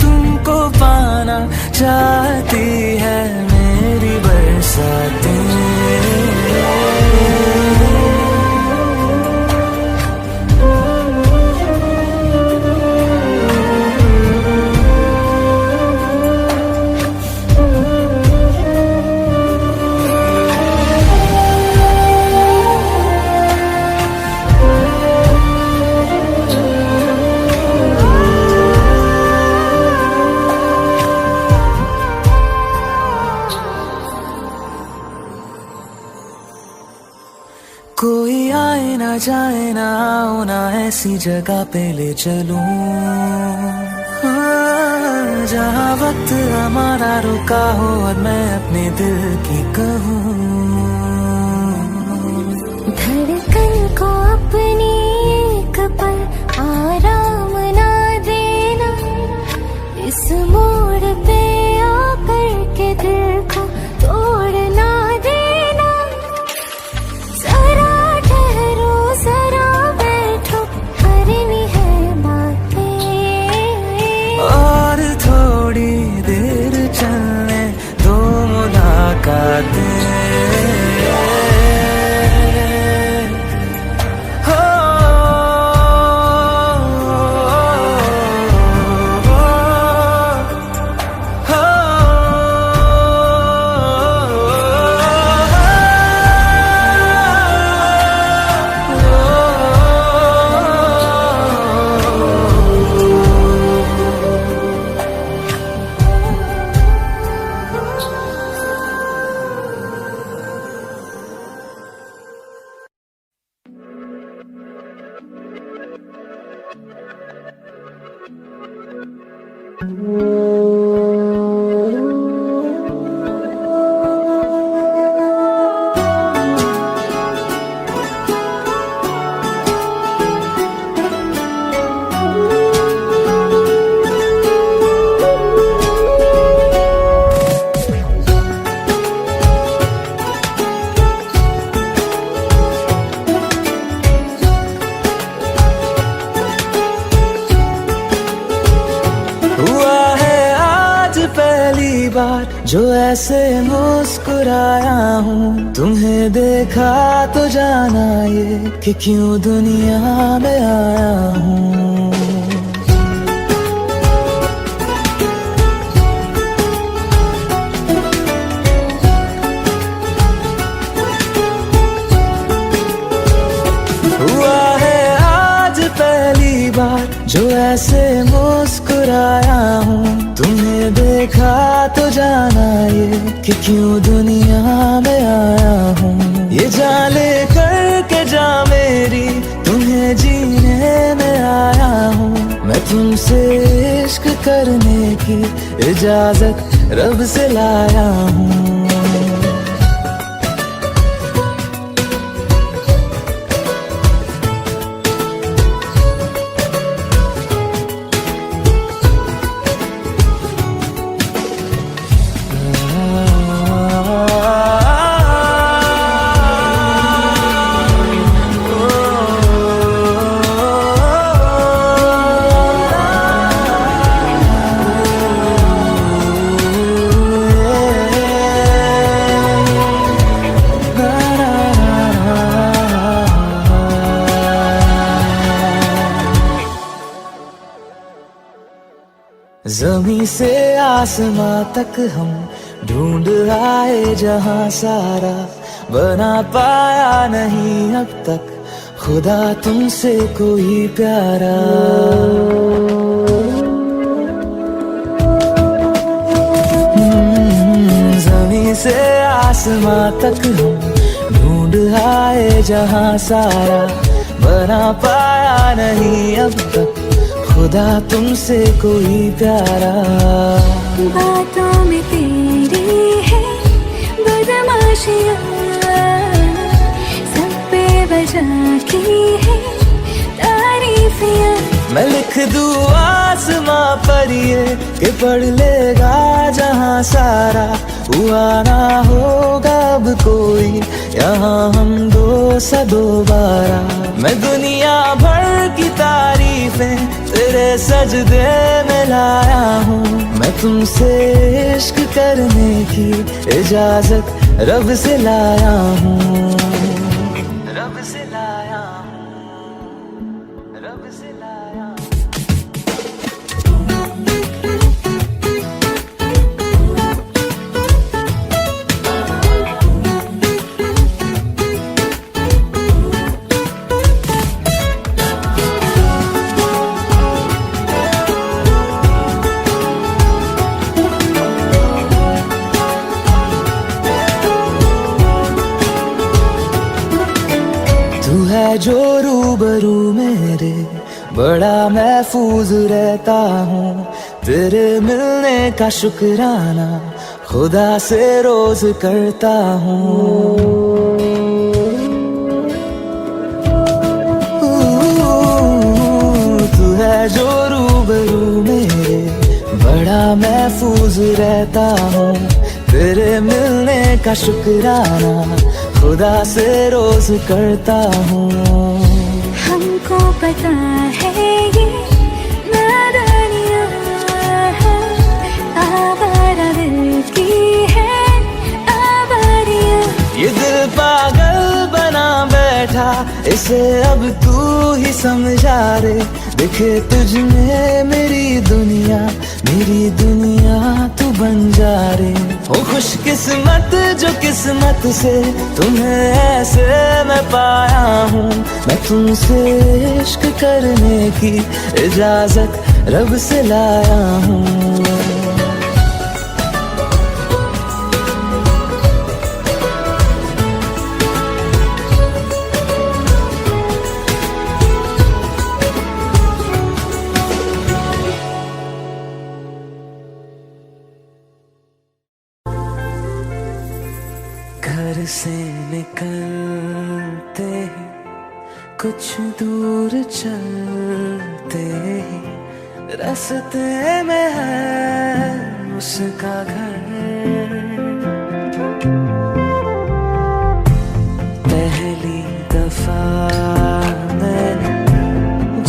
Speaker 1: तुमको पाना चाहती है मेरी बरसातें। कोई आए ना जाए ना आओ ना ऐसी जगह पे ले चलूं, जहाँ वक्त हमारा रुका हो और मैं अपने दिल की कहूँ।
Speaker 4: धड़कन को अपनी एक पल आराम ना देना, इस मोड़ पे आकर के दिल को तोड़ ना देना। जरा ठहरो जरा बैठो करनी है बातें,
Speaker 1: और थोड़ी देर चलने दो मुलाकातें। जो ऐसे मुस्कुराया हूँ, तुम्हें देखा तो जाना ये कि क्यों दुनिया में आया हूँ। हुआ है आज पहली बार जो ऐसे मुस्कुराया हूँ, तुम्हें देखा तो जाना ये कि क्यों दुनिया में आया हूँ। ये जाने करके जा मेरी तुम्हें जीने में आया हूँ, मैं तुमसे इश्क करने की इजाजत रब से लाया हूँ। ज़मीं से आसमां तक हम ढूंढ आए जहां सारा, बना पाया नहीं अब तक खुदा तुमसे कोई प्यारा। ज़मीं से आसमां तक हम ढूंढ आए जहां सारा, बना पाया नहीं अब तक खुदा तुमसे कोई प्यारा।
Speaker 2: बातों में तेरी है बदमाशियाँ, सब पे बजा की है तारीफियाँ।
Speaker 1: मैं लिख दूँ आसमां पर ये कि पढ़ लेगा जहां सारा, हुआ ना होगा अब कोई यहाँ हम दो सा दोबारा। मैं दुनिया भर की तारीफें तेरे सजदे में लाया हूँ, मैं तुमसे इश्क करने की इजाजत रब से लाया हूँ, रब से लाया हूँ, रब से लाया हूँ। तू है जो रूबरू मेरे, बड़ा महफूज रहता हूँ, तेरे मिलने का शुक्राना खुदा से रोज करता हूँ। तू है जो रूबरू मेरे, बड़ा महफूज रहता हूँ, तेरे मिलने का शुक्राना खुदा से रोज करता हूँ।
Speaker 2: हमको पता है ये नादानियाँ है, आवारा दिल की है आवारियाँ।
Speaker 1: ये दिल पागल बना बैठा, इसे अब तू ही समझा रे, दिखे तुझ में मेरी दुनिया तू बन जा रे। हो खुशकिस्मत जो किस्मत से तुम्हें ऐसे मैं पाया हूँ, मैं तुमसे इश्क करने की इजाजत रब से लाया हूँ। घर से निकलते ही कुछ दूर चलते ही रास्ते में है उसका घर। पहली दफा मैंने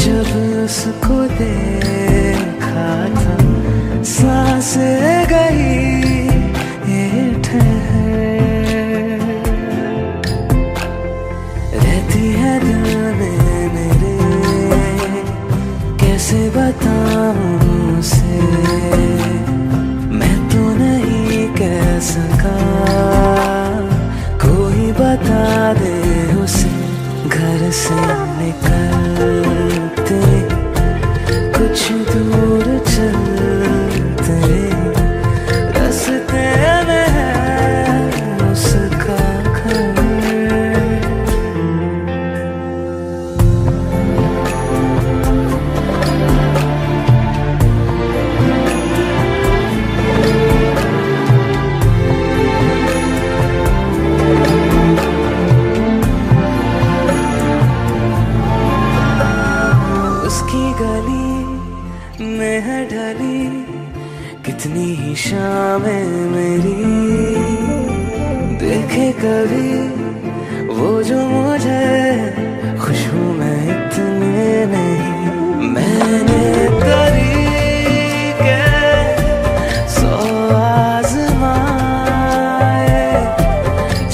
Speaker 1: जब उसको देखा था, सांसें गई ये ठहर, कैसे बताऊं उसे, मैं तो नहीं कह सका, कोई बता दे उसे। घर से निकलते कुछ दूर चलते रास्ते में है उसका घर। कितनी ही शामें मेरी देखे कभी वो जो मुझे खुशबू में इतने नहीं। मैंने तरीके सौ आज़माए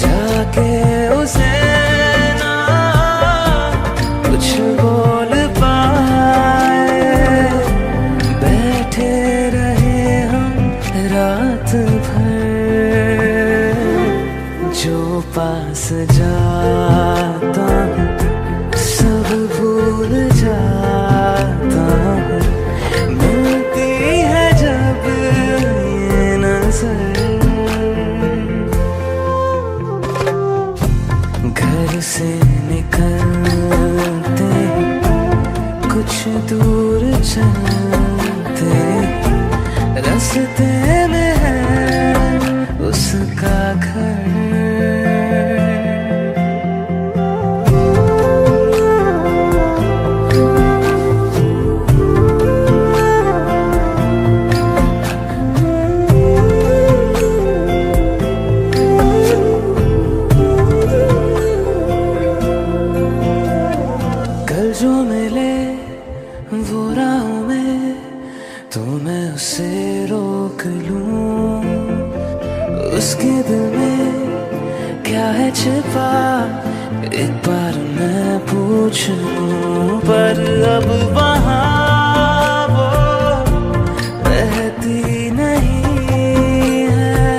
Speaker 1: जाके उसे ना कुछ बोल पाए, बैठे रहे हम रात भर, जो पास जाता हूँ सब भूल जाता हूँ, मिलती है जब ये नजर। घर से निकलते कुछ दूर चलते रास्ते में है उसका घर। उसके दिल में क्या है छिपा, एक बार मैं पूछ लूं। पर अब वहाँ वो रहती नहीं है,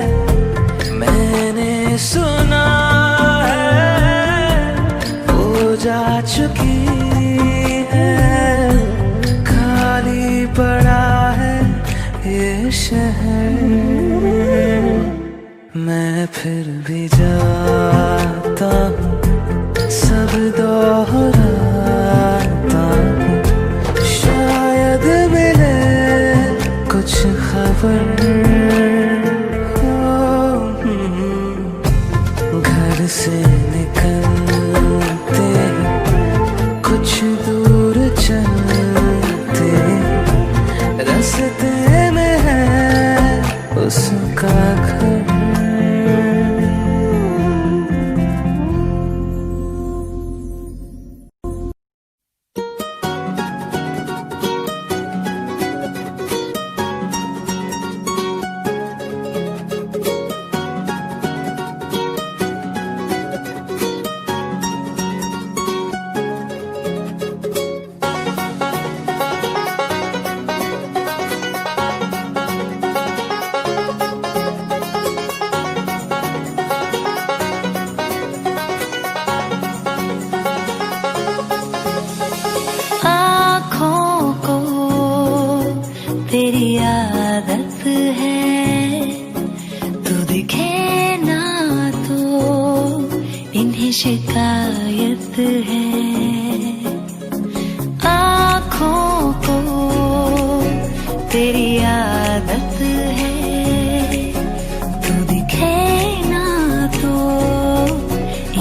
Speaker 1: मैंने सुना है वो जा चुकी है। खाली पड़ा है ये शहर, मैं फिर भी जाता हूँ, सब दोहराता हूँ। शायद मिले कुछ खबर घर से निकलते कुछ दूर चलते, रास्ते में है उसका घर।
Speaker 2: तेरी आदत है, तू दिखे ना तो इन्हें शिकायत है। आँखों को तेरी आदत है, तू दिखे ना तो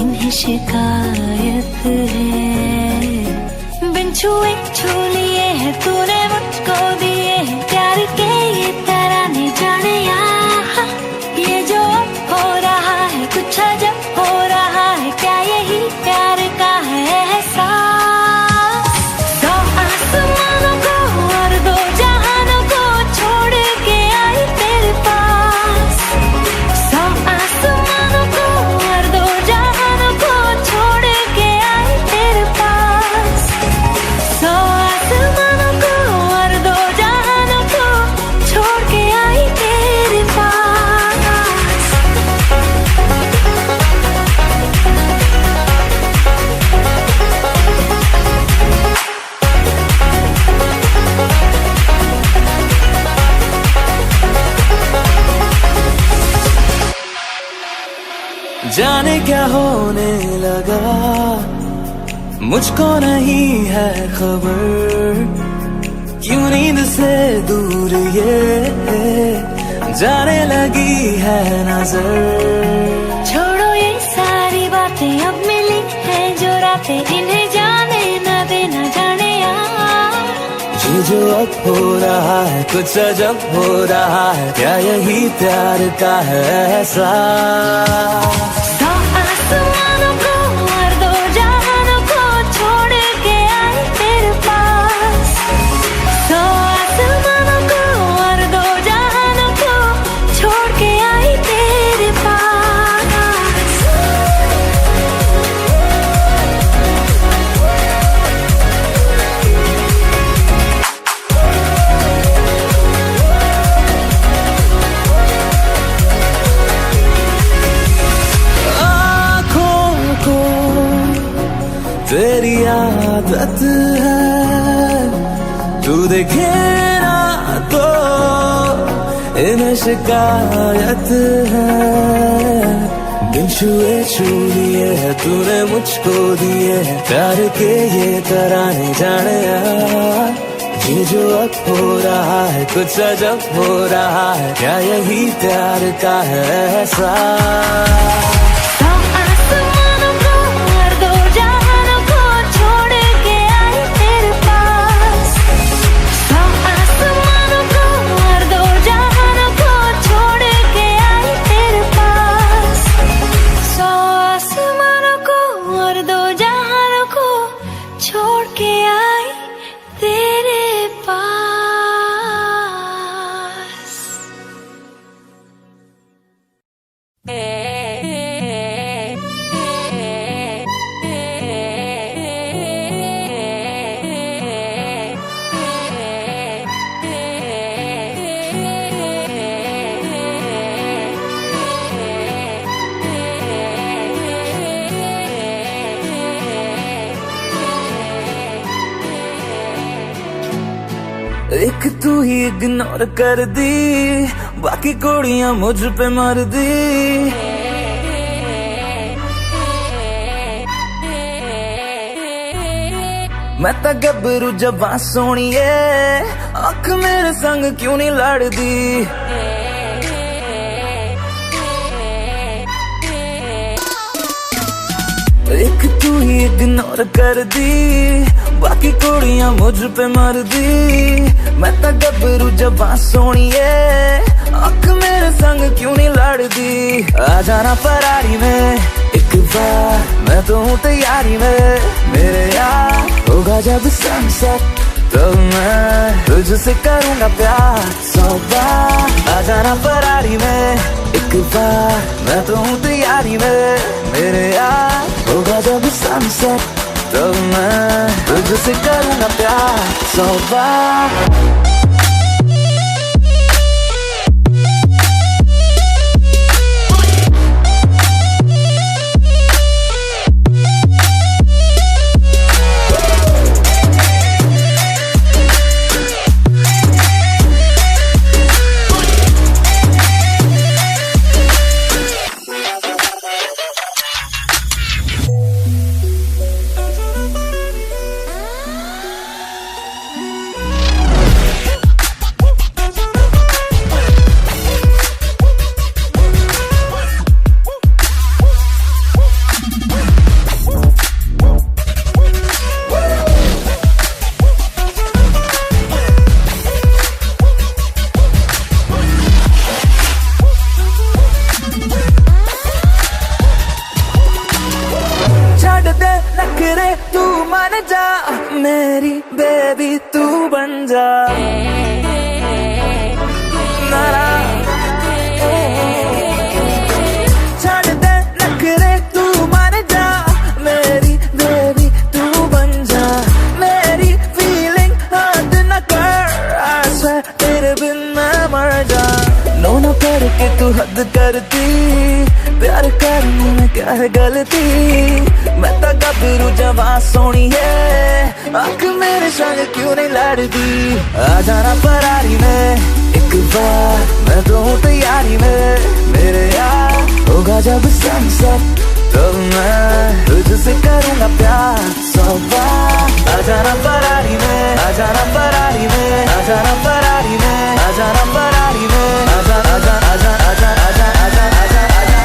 Speaker 2: इन्हें शिकायत है। बिन छुए छू लिए है तूने मुझको दिए हैं प्यार के ये तराने, जाने यहाँ ये जो हो रहा है कुछ अजब हो रहा है। क्या यही प्यार का है एहसास? दो आसमानों को और दो जहानों को छोड़ के आई तेरे पास। सौ आसमानों को और दो जहानों को छोड़ के आई तेरे पास। सौ आसमानों को और दो जहानों को छोड़ के आई तेरे पास।
Speaker 1: जाने क्या होने लगा, मुझको नहीं है खबर। क्यों नींद से दूर ये जाने लगी है नजर।
Speaker 2: छोड़ो ये सारी बातें, अब मिली है जो रातें, इन्हें जाने न देना जाने यार।
Speaker 1: ये जो अब हो रहा है कुछ अजब हो रहा है, क्या यही प्यार का है एहसास?
Speaker 2: दो आसमानों को और दो जहानों को छोड़ के आई तेरे पास। सौ आसमानों को और दो जहानों को छोड़ के आई तेरे पास।
Speaker 1: तेरी आदत है, तू देखे ना तो इन्हें शिकायत है। बिन छुए छू लिए है तूने मुझको दिए है प्यार के ये तराने, जाने यार। ये जो अब हो रहा है कुछ अजब हो रहा है, क्या यही प्यार का है एहसास? तू ही इग्नोर कर दी, बाकी कुड़ियां मुझ पे मर दी। मैं तो गबरू जबां सोनिए, अख मेरे संग क्यों नहीं लड़दी। एक तू ही इग्नोर कर दी, बाकी कुड़ियां मुझ पे मर दी। मैं तो गबरू जबां सोनिए, अख मेरे संग क्यों नहीं लड़दी। आ जाना फरारी में एक बार, मैं तो हूँ तैयारी में मेरे यार। होगा जब सनसेट तो मैं तुझसे करूँगा प्यार 100 बार। आ जाना फरारी में एक बार, मैं तो हूँ तैयारी में मेरे यार। होगा जब सनसेट तो मैं तुझसे करूँगा प्यार 100 बार। तू मान जा मेरी बेबी, तू बन जा नारा। छाड़ दे नखरे, तू मान जा मेरी बेबी, तू बन जा। मेरी फीलिंग हद न कर, I swear तेरे बिन मैं मर जा। नो न करके तू हद करती, प्यार करने में क्या है गलती। मैं तो गबरू जवां सोनी है, आँख मेरे संग क्यों नहीं लड़दी। आ जाना फरारी में एक बार, मैं तो हूँ तैयारी में मेरे यार। होगा जब सनसेट तो मैं तुझसे करूँगा प्यार 100 बार। आ जाना फरारी में, आ जाना फरारी में, आ जाना फरारी में, आ जाना फरारी में, आ जा आ जा आ जा आ जा आ जा आ जा आ जा आ जा।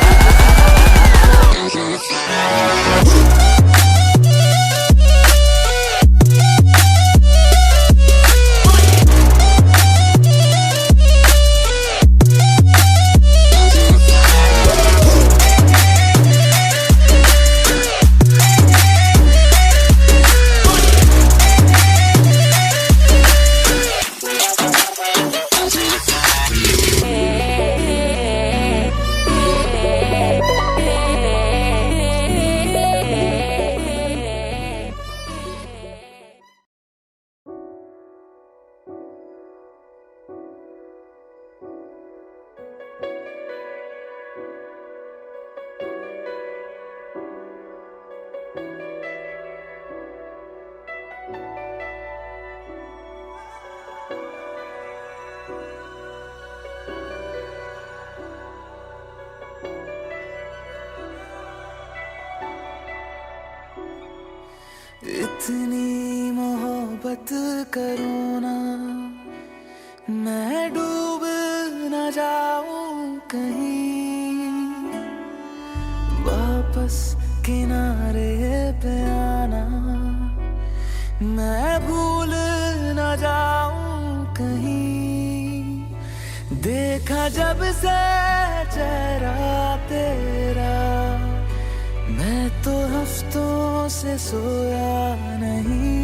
Speaker 1: इतनी मोहब्बत करो ना, मैं डूब न जाऊं कहीं। वापस किनारे पे आना, मैं भूल न जाऊं कहीं। देखा जब से चेहरा तेरा, मैं तो हफ्तों से सोया नहीं।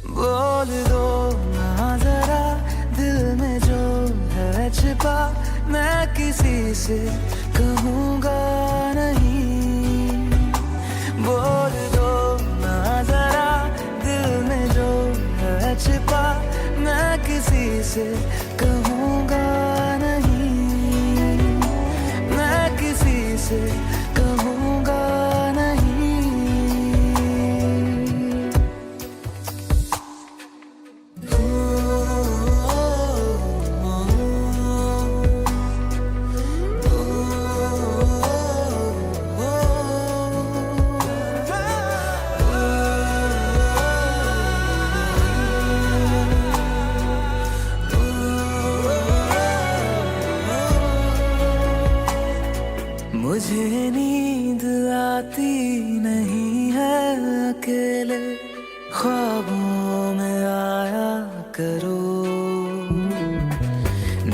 Speaker 1: बोल दो ना जरा दिल में जो है छिपा, मैं किसी से कहूँगा नहीं। बोल दो ना जरा दिल में जो है छिपा, मैं किसी से कहूँगा नहीं। किसी से कहूँगा नहीं।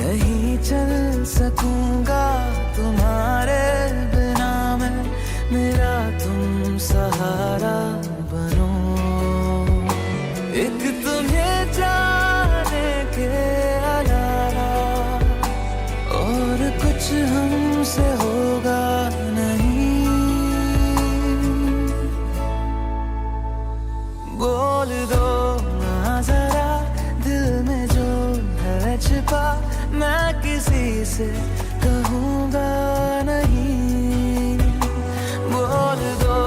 Speaker 1: नहीं चल सकूंगा तुम्हारे बिना मैं, मेरा तुम सहारा बनो। एक तुम्हें जाने के अलावा और कुछ हमसे होगा नहीं। बोल दो ना जरा दिल में जो है छिपा, मैं किसी से कहूँगा नहीं। बोल दो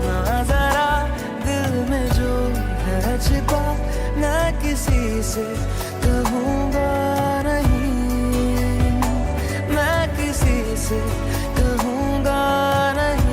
Speaker 1: ना जरा दिल में जो है छिपा, मैं किसी से कहूँगा नहीं। मैं किसी से कहूँगा नहीं।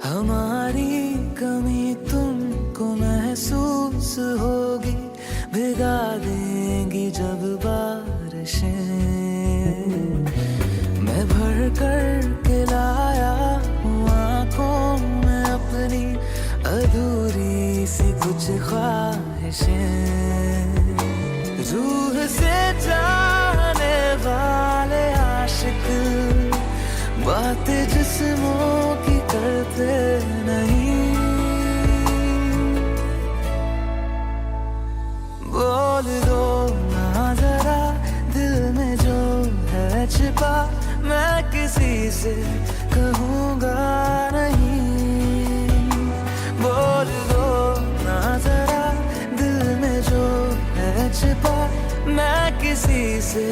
Speaker 1: हमारी कमी तुमको महसूस होगी, भिगा देंगी जब बारिशें। मैं भर कर के लाया हूँ आँखों में अपनी अधूरी सी कुछ ख्वाहिशें। रूह से जाने वाले आशिक बातें जिस्मों की करते नहीं। बोल दो ना जरा दिल में जो है छिपा, मैं किसी से कहूँगा नहीं। बोल दो ना जरा दिल में जो है छिपा, मैं किसी से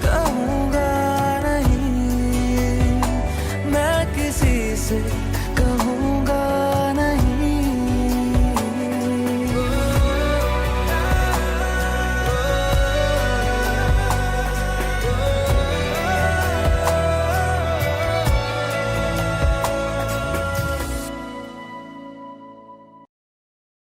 Speaker 1: कहूँगा नहीं। मैं किसी से